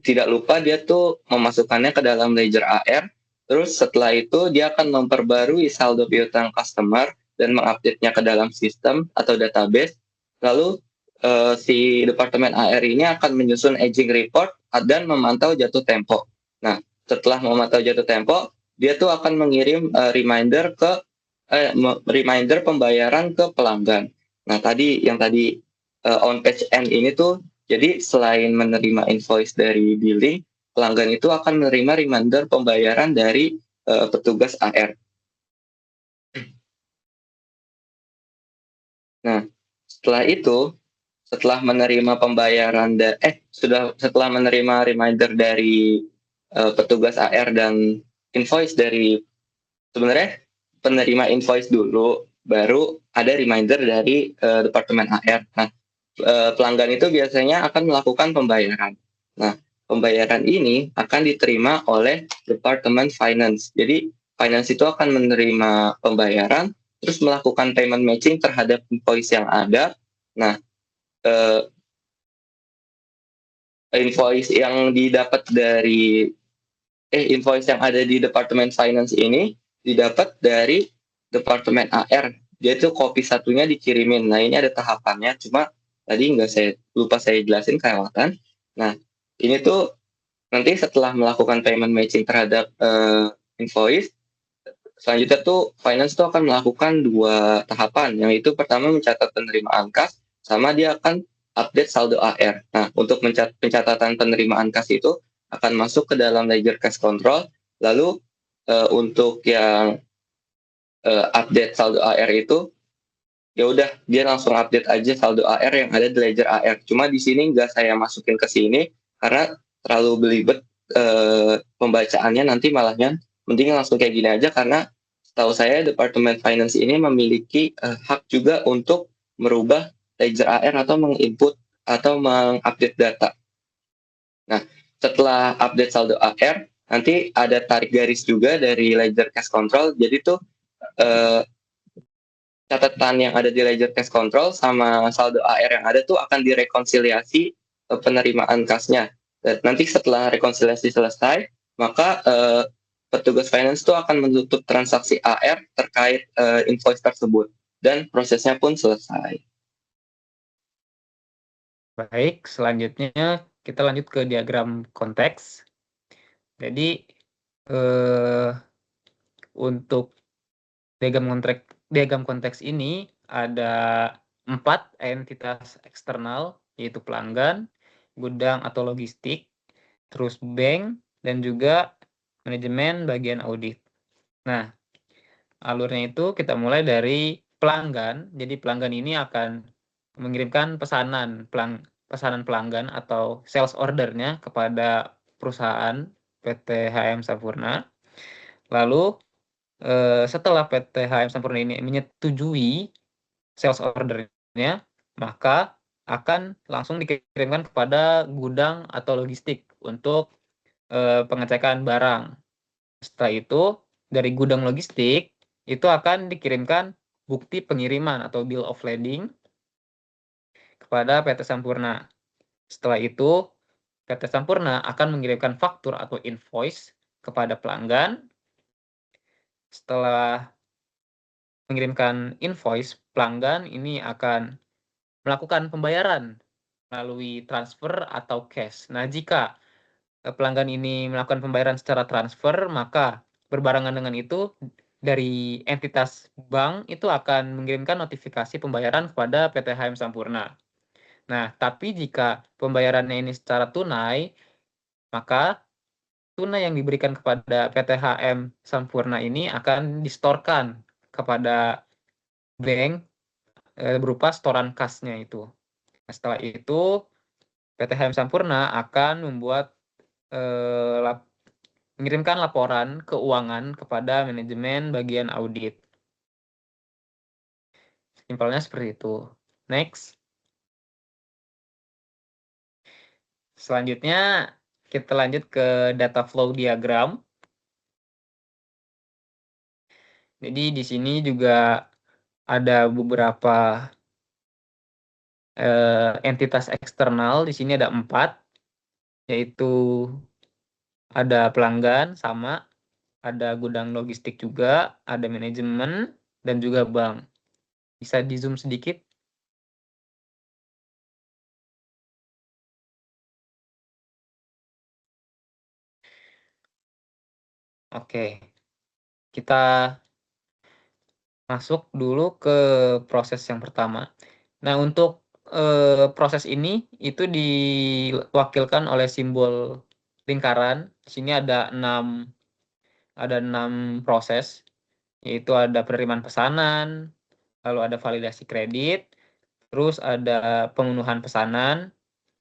tidak lupa dia tuh memasukkannya ke dalam ledger AR. Terus setelah itu dia akan memperbarui saldo piutang customer dan mengupdate-nya ke dalam sistem atau database. Lalu si departemen AR ini akan menyusun aging report dan memantau jatuh tempo. Nah, setelah memantau jatuh tempo, dia tuh akan mengirim reminder pembayaran ke pelanggan. Nah, yang tadi on page end ini tuh, jadi selain menerima invoice dari billing, pelanggan itu akan menerima reminder pembayaran dari petugas AR. Nah, setelah menerima pembayaran setelah menerima reminder dari petugas AR dan invoice dari, sebenarnya penerima invoice dulu, baru ada reminder dari Departemen AR. Nah, pelanggan itu biasanya akan melakukan pembayaran. Nah, pembayaran ini akan diterima oleh Departemen Finance. Jadi, Finance itu akan menerima pembayaran, terus melakukan payment matching terhadap invoice yang ada. Nah, invoice yang didapat dari invoice yang ada di Departemen Finance ini didapat dari Departemen AR. Dia tuh copy satunya dikirimin. Nah, ini ada tahapannya, cuma tadi lupa saya jelasin kelewatan. Nah, ini tuh nanti setelah melakukan payment matching terhadap invoice, selanjutnya tuh Finance tuh akan melakukan 2 tahapan, yaitu pertama mencatat penerimaan kas, sama dia akan update saldo AR. Nah, untuk pencatatan penerimaan kas itu akan masuk ke dalam ledger cash control, lalu untuk yang update saldo AR itu, ya udah dia langsung update aja saldo AR yang ada di ledger AR. Cuma di sini nggak saya masukin ke sini karena terlalu belibet pembacaannya, nanti malahnya mending langsung kayak gini aja, karena setahu saya Departemen Finance ini memiliki hak juga untuk merubah ledger AR atau menginput atau mengupdate data. Nah, setelah update saldo AR, nanti ada tarik garis juga dari ledger cash control. Jadi tuh catatan yang ada di ledger cash control sama saldo AR yang ada tuh akan direkonsiliasi penerimaan kasnya. Dan nanti setelah rekonsiliasi selesai, maka petugas finance tuh akan menutup transaksi AR terkait invoice tersebut dan prosesnya pun selesai. Baik, selanjutnya kita lanjut ke diagram konteks. Jadi untuk diagram konteks ini ada 4 entitas eksternal, yaitu pelanggan, gudang atau logistik, terus bank, dan juga manajemen bagian audit. Nah, alurnya itu kita mulai dari pelanggan. Jadi pelanggan ini akan mengirimkan pesanan pelanggan atau sales ordernya kepada perusahaan PT HM Sampurna. Lalu setelah PT HM Sampurna ini menyetujui sales ordernya, maka akan langsung dikirimkan kepada gudang atau logistik untuk pengecekan barang. Setelah itu, dari gudang logistik itu akan dikirimkan bukti pengiriman atau bill of lading kepada PT Sampurna. Setelah itu, PT Sampurna akan mengirimkan faktur atau invoice kepada pelanggan. Setelah mengirimkan invoice, pelanggan ini akan melakukan pembayaran melalui transfer atau cash. Nah, jika pelanggan ini melakukan pembayaran secara transfer, maka berbarengan dengan itu dari entitas bank itu akan mengirimkan notifikasi pembayaran kepada PT HM Sampurna. Nah, tapi jika pembayarannya ini secara tunai, maka tunai yang diberikan kepada PT HM Sampurna ini akan distorkan kepada bank berupa setoran kasnya itu. Nah, setelah itu, PT HM Sampurna akan mengirimkan laporan keuangan kepada manajemen bagian audit. Simpelnya seperti itu. Next. Selanjutnya kita lanjut ke data flow diagram. Jadi di sini juga ada beberapa entitas eksternal. Di sini ada 4, yaitu ada pelanggan sama, ada gudang logistik juga, ada manajemen, dan juga bank. Bisa di zoom sedikit? Oke, kita masuk dulu ke proses yang pertama. Nah, untuk proses ini itu diwakilkan oleh simbol lingkaran. Di sini ada 6 proses, yaitu ada penerimaan pesanan, lalu ada validasi kredit, terus ada pemenuhan pesanan,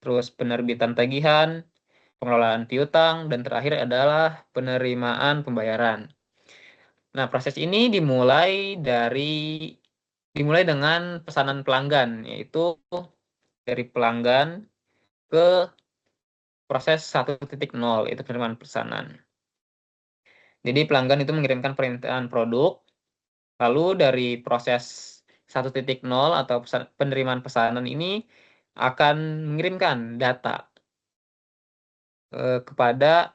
terus penerbitan tagihan, pengelolaan piutang, dan terakhir adalah penerimaan pembayaran. Nah, proses ini dimulai dengan pesanan pelanggan, yaitu dari pelanggan ke proses 1.0, itu penerimaan pesanan. Jadi pelanggan itu mengirimkan permintaan produk, lalu dari proses 1.0 atau penerimaan pesanan ini akan mengirimkan data kepada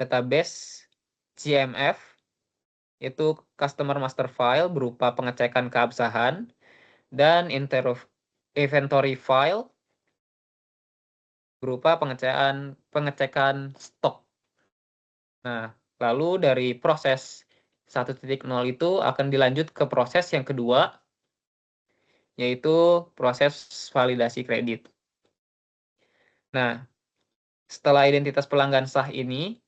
database CMF, itu Customer Master File berupa pengecekan keabsahan, dan inventory file berupa pengecekan stok. Nah, lalu dari proses 1.0 itu akan dilanjut ke proses yang kedua, yaitu proses validasi kredit. Nah, setelah identitas pelanggan sah ini,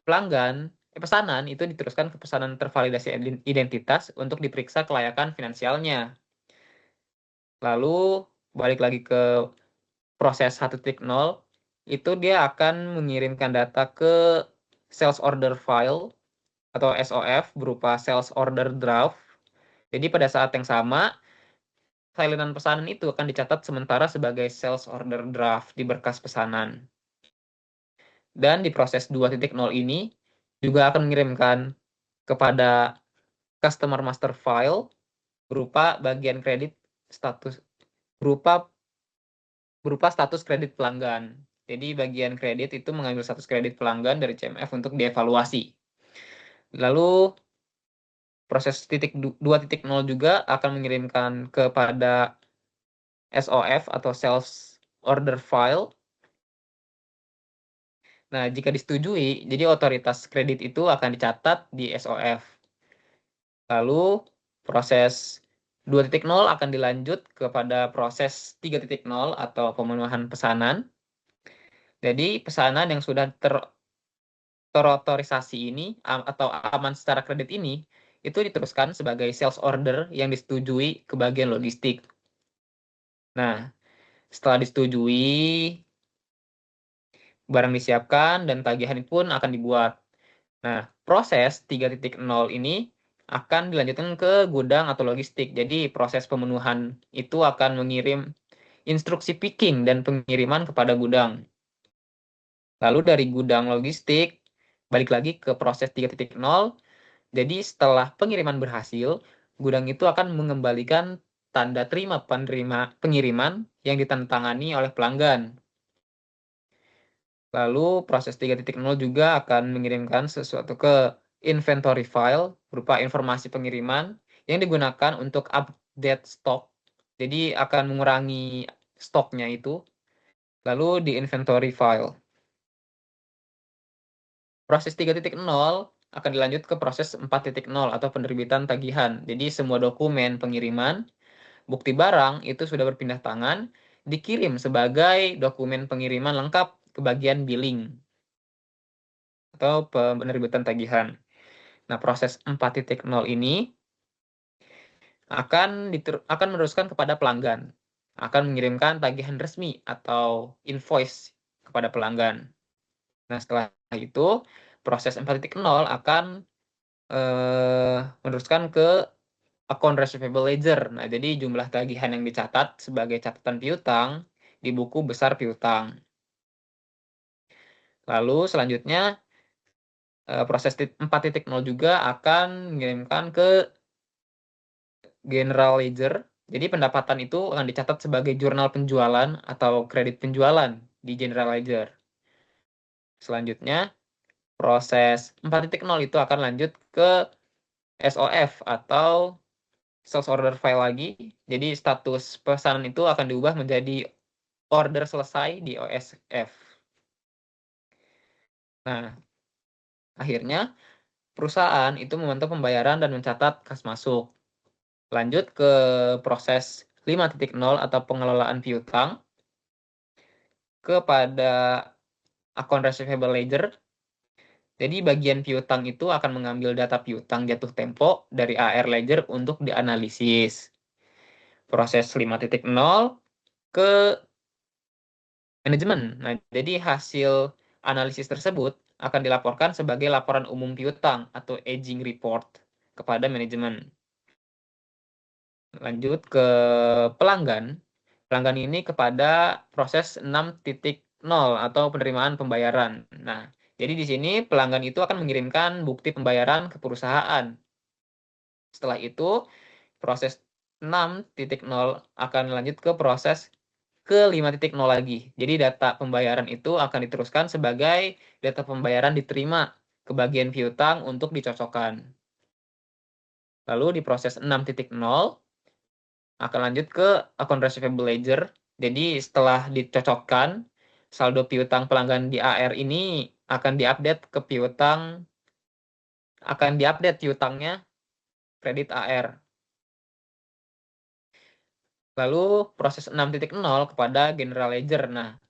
pesanan itu diteruskan ke pesanan tervalidasi identitas untuk diperiksa kelayakan finansialnya. Lalu balik lagi ke proses 1.0, itu dia akan mengirimkan data ke sales order file atau SOF berupa sales order draft. Jadi pada saat yang sama, salinan pesanan itu akan dicatat sementara sebagai sales order draft di berkas pesanan. Dan di proses 2.0 ini juga akan mengirimkan kepada customer master file berupa bagian kredit status berupa status kredit pelanggan. Jadi bagian kredit itu mengambil status kredit pelanggan dari CMF untuk dievaluasi. Lalu proses 2.0 juga akan mengirimkan kepada SOF atau sales order file. Nah, jika disetujui, jadi otoritas kredit itu akan dicatat di SOF. Lalu proses 2.0 akan dilanjut kepada proses 3.0 atau pemenuhan pesanan. Jadi pesanan yang sudah terotorisasi ini atau aman secara kredit ini itu diteruskan sebagai sales order yang disetujui ke bagian logistik. Nah, setelah disetujui, barang disiapkan dan tagihan pun akan dibuat. Nah, proses 3.0 ini akan dilanjutkan ke gudang atau logistik. Jadi proses pemenuhan itu akan mengirim instruksi picking dan pengiriman kepada gudang. Lalu dari gudang logistik, balik lagi ke proses 3.0. Jadi setelah pengiriman berhasil, gudang itu akan mengembalikan tanda terima pengiriman yang ditandatangani oleh pelanggan. Lalu proses 3.0 juga akan mengirimkan sesuatu ke inventory file berupa informasi pengiriman yang digunakan untuk update stok. Jadi akan mengurangi stoknya itu. Lalu di inventory file. Proses 3.0 akan dilanjut ke proses 4.0 atau penerbitan tagihan. Jadi semua dokumen pengiriman, bukti barang itu sudah berpindah tangan, dikirim sebagai dokumen pengiriman lengkap ke bagian billing atau penerbitan tagihan. Nah, proses 4.0 ini akan meneruskan kepada pelanggan, akan mengirimkan tagihan resmi atau invoice kepada pelanggan. Nah, setelah itu proses 4.0 akan meneruskan ke account receivable ledger. Nah, jadi jumlah tagihan yang dicatat sebagai catatan piutang di buku besar piutang. Lalu selanjutnya proses 4.0 juga akan mengirimkan ke general ledger. Jadi pendapatan itu akan dicatat sebagai jurnal penjualan atau kredit penjualan di general ledger. Selanjutnya proses 4.0 itu akan lanjut ke SOF atau sales order file lagi. Jadi status pesanan itu akan diubah menjadi order selesai di OSF. Nah, akhirnya perusahaan itu memantau pembayaran dan mencatat kas masuk. Lanjut ke proses 5.0 atau pengelolaan piutang kepada account receivable ledger. Jadi bagian piutang itu akan mengambil data piutang jatuh tempo dari AR ledger untuk dianalisis. Proses 5.0 ke manajemen. Nah, jadi hasil analisis tersebut akan dilaporkan sebagai laporan umum piutang atau aging report kepada manajemen. Lanjut ke pelanggan. Pelanggan ini kepada proses 6.0 atau penerimaan pembayaran. Nah, jadi di sini pelanggan itu akan mengirimkan bukti pembayaran ke perusahaan. Setelah itu, proses 6.0 akan lanjut ke proses ke 5.0 lagi. Jadi data pembayaran itu akan diteruskan sebagai data pembayaran diterima ke bagian piutang untuk dicocokkan. Lalu di proses 6.0 akan lanjut ke account receivable ledger. Jadi setelah dicocokkan, saldo piutang pelanggan di AR ini akan diupdate ke piutang, akan diupdate piutangnya kredit AR. Lalu proses 6.0 kepada general ledger. Nah,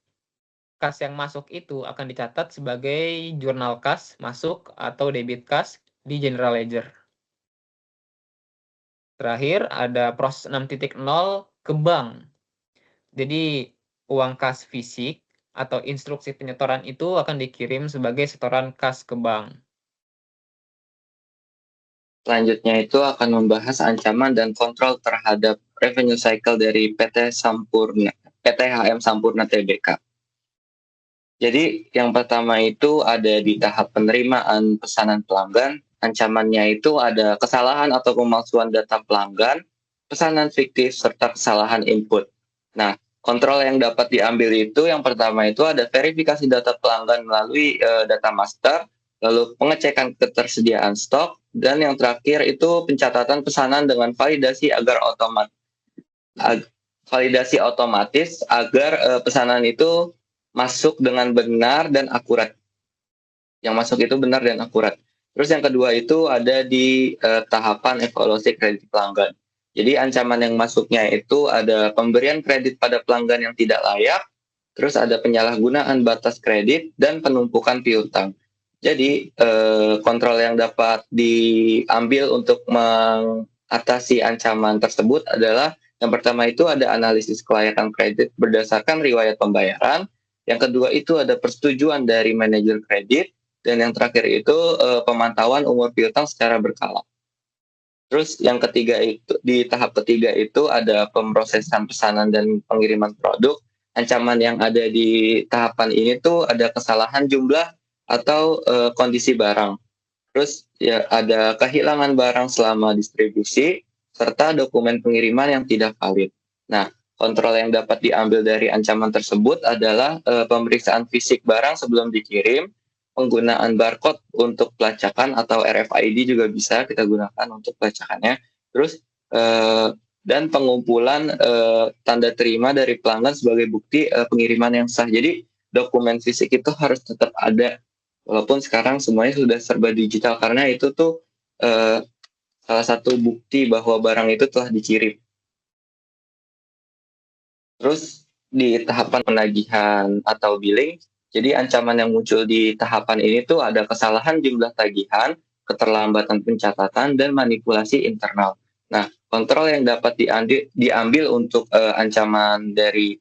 kas yang masuk itu akan dicatat sebagai jurnal kas masuk atau debit kas di general ledger. Terakhir ada proses 6.0 ke bank. Jadi uang kas fisik atau instruksi penyetoran itu akan dikirim sebagai setoran kas ke bank. Selanjutnya itu akan membahas ancaman dan kontrol terhadap revenue cycle dari PT HM Sampurna Tbk. Jadi yang pertama itu ada di tahap penerimaan pesanan pelanggan. Ancamannya itu ada kesalahan atau pemalsuan data pelanggan, pesanan fiktif, serta kesalahan input. Nah, kontrol yang dapat diambil itu yang pertama itu ada verifikasi data pelanggan melalui data master, lalu pengecekan ketersediaan stok, dan yang terakhir itu pencatatan pesanan dengan validasi otomatis agar pesanan itu masuk dengan benar dan akurat. Yang masuk itu benar dan akurat. Terus yang kedua itu ada di tahapan evaluasi kredit pelanggan. Jadi ancaman yang masuknya itu ada pemberian kredit pada pelanggan yang tidak layak, terus ada penyalahgunaan batas kredit, dan penumpukan piutang. Jadi kontrol yang dapat diambil untuk mengatasi ancaman tersebut adalah yang pertama itu ada analisis kelayakan kredit berdasarkan riwayat pembayaran, yang kedua itu ada persetujuan dari manajer kredit, dan yang terakhir itu pemantauan umur piutang secara berkala. Terus yang ketiga itu di tahap ketiga itu ada pemrosesan pesanan dan pengiriman produk. Ancaman yang ada di tahapan ini tuh ada kesalahan jumlah atau kondisi barang. Terus ya ada kehilangan barang selama distribusi serta dokumen pengiriman yang tidak valid. Nah, kontrol yang dapat diambil dari ancaman tersebut adalah pemeriksaan fisik barang sebelum dikirim, penggunaan barcode untuk pelacakan atau RFID juga bisa kita gunakan untuk pelacakannya. Terus dan pengumpulan tanda terima dari pelanggan sebagai bukti pengiriman yang sah. Jadi dokumen fisik itu harus tetap ada, walaupun sekarang semuanya sudah serba digital, karena itu tuh salah satu bukti bahwa barang itu telah dikirim. Terus di tahapan penagihan atau billing, jadi ancaman yang muncul di tahapan ini tuh ada kesalahan jumlah tagihan, keterlambatan pencatatan, dan manipulasi internal. Nah, kontrol yang dapat diambil untuk ancaman dari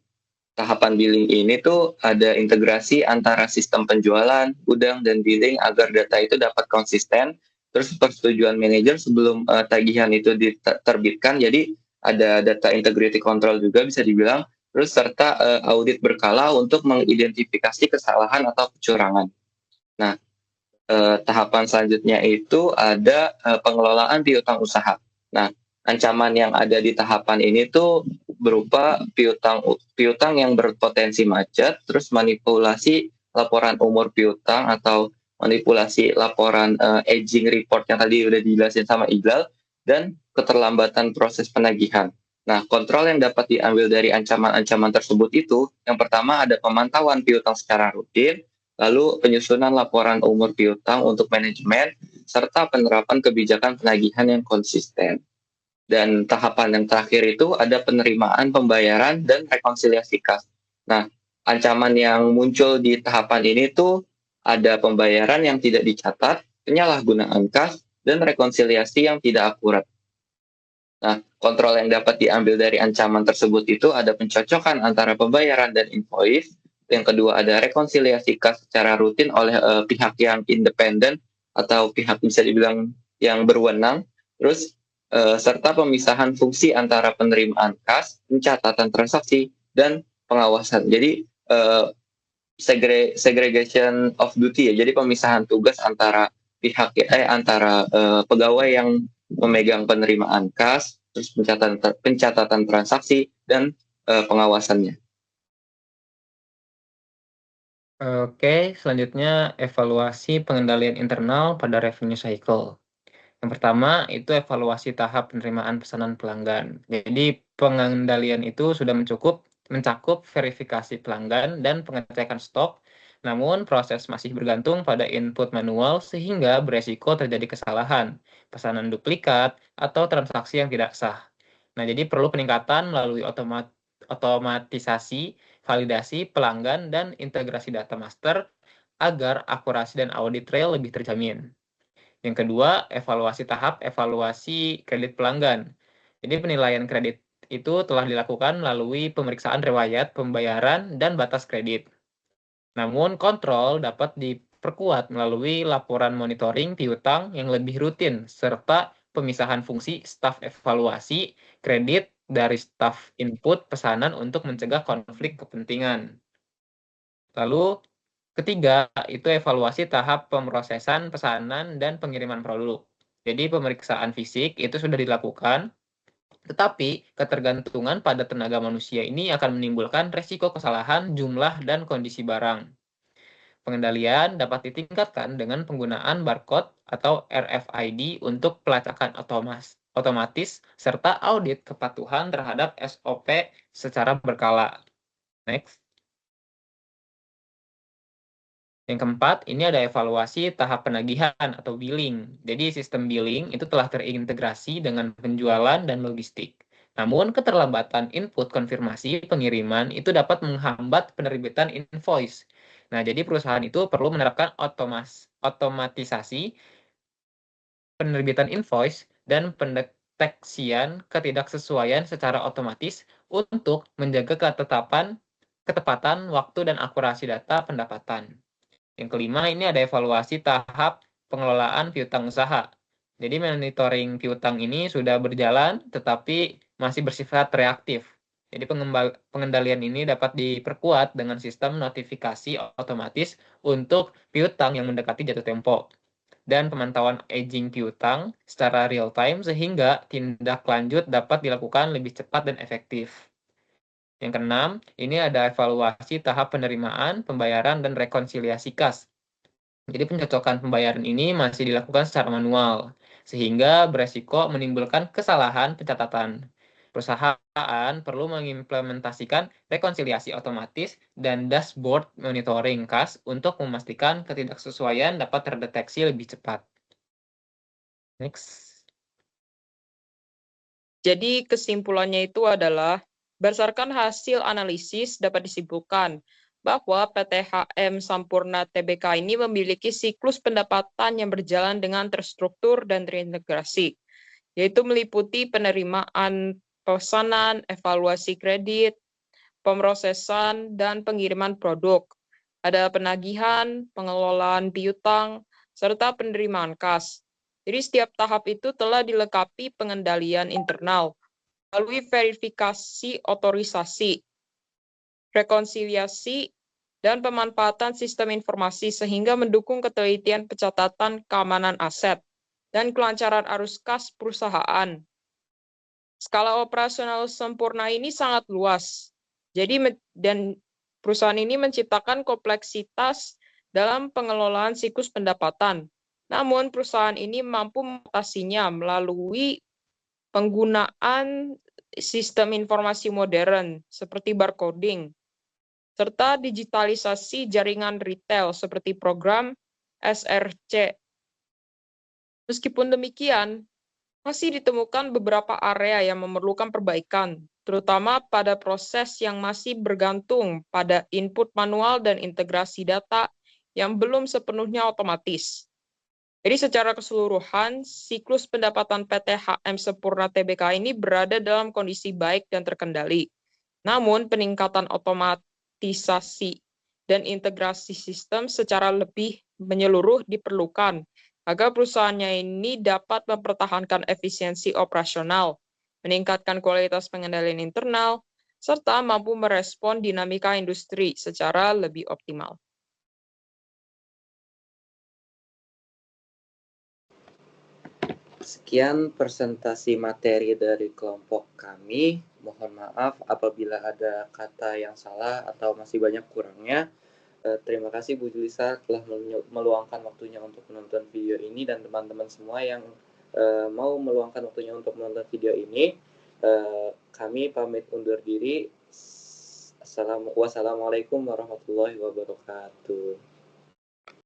tahapan billing ini tuh ada integrasi antara sistem penjualan, gudang, dan billing agar data itu dapat konsisten. Terus persetujuan manajer sebelum tagihan itu diterbitkan, jadi ada data integrity control juga bisa dibilang. Terus serta audit berkala untuk mengidentifikasi kesalahan atau kecurangan. Nah, tahapan selanjutnya itu ada pengelolaan piutang usaha. Nah, ancaman yang ada di tahapan ini tuh berupa piutang yang berpotensi macet, terus manipulasi laporan umur piutang atau manipulasi laporan aging report yang tadi udah dijelasin sama Iqbal, dan keterlambatan proses penagihan. Nah, kontrol yang dapat diambil dari ancaman-ancaman tersebut itu, yang pertama ada pemantauan piutang secara rutin, lalu penyusunan laporan umur piutang untuk manajemen, serta penerapan kebijakan penagihan yang konsisten. Dan tahapan yang terakhir itu ada penerimaan pembayaran dan rekonsiliasi kas. Nah, ancaman yang muncul di tahapan ini tuh ada pembayaran yang tidak dicatat, penyalahgunaan kas, dan rekonsiliasi yang tidak akurat. Nah, kontrol yang dapat diambil dari ancaman tersebut itu ada pencocokan antara pembayaran dan invoice. Yang kedua ada rekonsiliasi kas secara rutin oleh pihak yang independen atau pihak bisa dibilang yang berwenang. Terus serta pemisahan fungsi antara penerimaan kas, pencatatan transaksi, dan pengawasan. Jadi segregation of duty ya. Jadi pemisahan tugas antara pegawai yang memegang penerimaan kas, terus pencatatan transaksi, dan pengawasannya. Oke, selanjutnya evaluasi pengendalian internal pada revenue cycle. Yang pertama itu evaluasi tahap penerimaan pesanan pelanggan. Jadi pengendalian itu sudah mencakup verifikasi pelanggan dan pengecekan stok, namun proses masih bergantung pada input manual sehingga beresiko terjadi kesalahan, pesanan duplikat, atau transaksi yang tidak sah. Nah, jadi perlu peningkatan melalui otomatisasi, validasi pelanggan, dan integrasi data master agar akurasi dan audit trail lebih terjamin. Yang kedua, evaluasi kredit pelanggan. Jadi penilaian kredit itu telah dilakukan melalui pemeriksaan riwayat pembayaran dan batas kredit. Namun kontrol dapat diperkuat melalui laporan monitoring piutang yang lebih rutin serta pemisahan fungsi staf evaluasi kredit dari staf input pesanan untuk mencegah konflik kepentingan. Lalu ketiga, itu evaluasi tahap pemrosesan pesanan dan pengiriman produk. Jadi pemeriksaan fisik itu sudah dilakukan, tetapi ketergantungan pada tenaga manusia ini akan menimbulkan resiko kesalahan jumlah dan kondisi barang. Pengendalian dapat ditingkatkan dengan penggunaan barcode atau RFID untuk pelacakan otomatis serta audit kepatuhan terhadap SOP secara berkala. Next. Yang keempat, ini ada evaluasi tahap penagihan atau billing. Jadi sistem billing itu telah terintegrasi dengan penjualan dan logistik. Namun keterlambatan input konfirmasi pengiriman itu dapat menghambat penerbitan invoice. Nah, jadi perusahaan itu perlu menerapkan otomatisasi penerbitan invoice dan pendeteksian ketidaksesuaian secara otomatis untuk menjaga ketepatan waktu dan akurasi data pendapatan. Yang kelima, ini ada evaluasi tahap pengelolaan piutang usaha. Jadi monitoring piutang ini sudah berjalan, tetapi masih bersifat reaktif. Jadi pengendalian ini dapat diperkuat dengan sistem notifikasi otomatis untuk piutang yang mendekati jatuh tempo. Dan pemantauan aging piutang secara real time sehingga tindak lanjut dapat dilakukan lebih cepat dan efektif. Yang keenam, ini ada evaluasi tahap penerimaan, pembayaran, dan rekonsiliasi kas. Jadi pencocokan pembayaran ini masih dilakukan secara manual, sehingga beresiko menimbulkan kesalahan pencatatan. Perusahaan perlu mengimplementasikan rekonsiliasi otomatis dan dashboard monitoring kas untuk memastikan ketidaksesuaian dapat terdeteksi lebih cepat. Next. Jadi kesimpulannya itu adalah berdasarkan hasil analisis dapat disimpulkan bahwa PTHM Sampurna Tbk ini memiliki siklus pendapatan yang berjalan dengan terstruktur dan terintegrasi, yaitu meliputi penerimaan pesanan, evaluasi kredit, pemrosesan, dan pengiriman produk. Ada penagihan, pengelolaan piutang, serta penerimaan kas. Jadi setiap tahap itu telah dilengkapi pengendalian internal melalui verifikasi otorisasi, rekonsiliasi, dan pemanfaatan sistem informasi sehingga mendukung ketelitian pencatatan keamanan aset dan kelancaran arus kas perusahaan. Skala operasional sempurna ini sangat luas. Jadi dan perusahaan ini menciptakan kompleksitas dalam pengelolaan siklus pendapatan. Namun perusahaan ini mampu mengatasinya melalui penggunaan sistem informasi modern seperti barcoding, serta digitalisasi jaringan retail seperti program SRC. Meskipun demikian, Masih ditemukan beberapa area yang memerlukan perbaikan, terutama pada proses yang masih bergantung pada input manual dan integrasi data yang belum sepenuhnya otomatis. Jadi secara keseluruhan, siklus pendapatan PT HM Sempurna Tbk ini berada dalam kondisi baik dan terkendali. Namun peningkatan otomatisasi dan integrasi sistem secara lebih menyeluruh diperlukan agar perusahaannya ini dapat mempertahankan efisiensi operasional, meningkatkan kualitas pengendalian internal, serta mampu merespon dinamika industri secara lebih optimal. Sekian presentasi materi dari kelompok kami. Mohon maaf apabila ada kata yang salah atau masih banyak kurangnya. Terima kasih Bu Julisa telah meluangkan waktunya untuk menonton video ini, dan teman-teman semua yang mau meluangkan waktunya untuk menonton video ini. Kami pamit undur diri. Wassalamualaikum warahmatullahi wabarakatuh.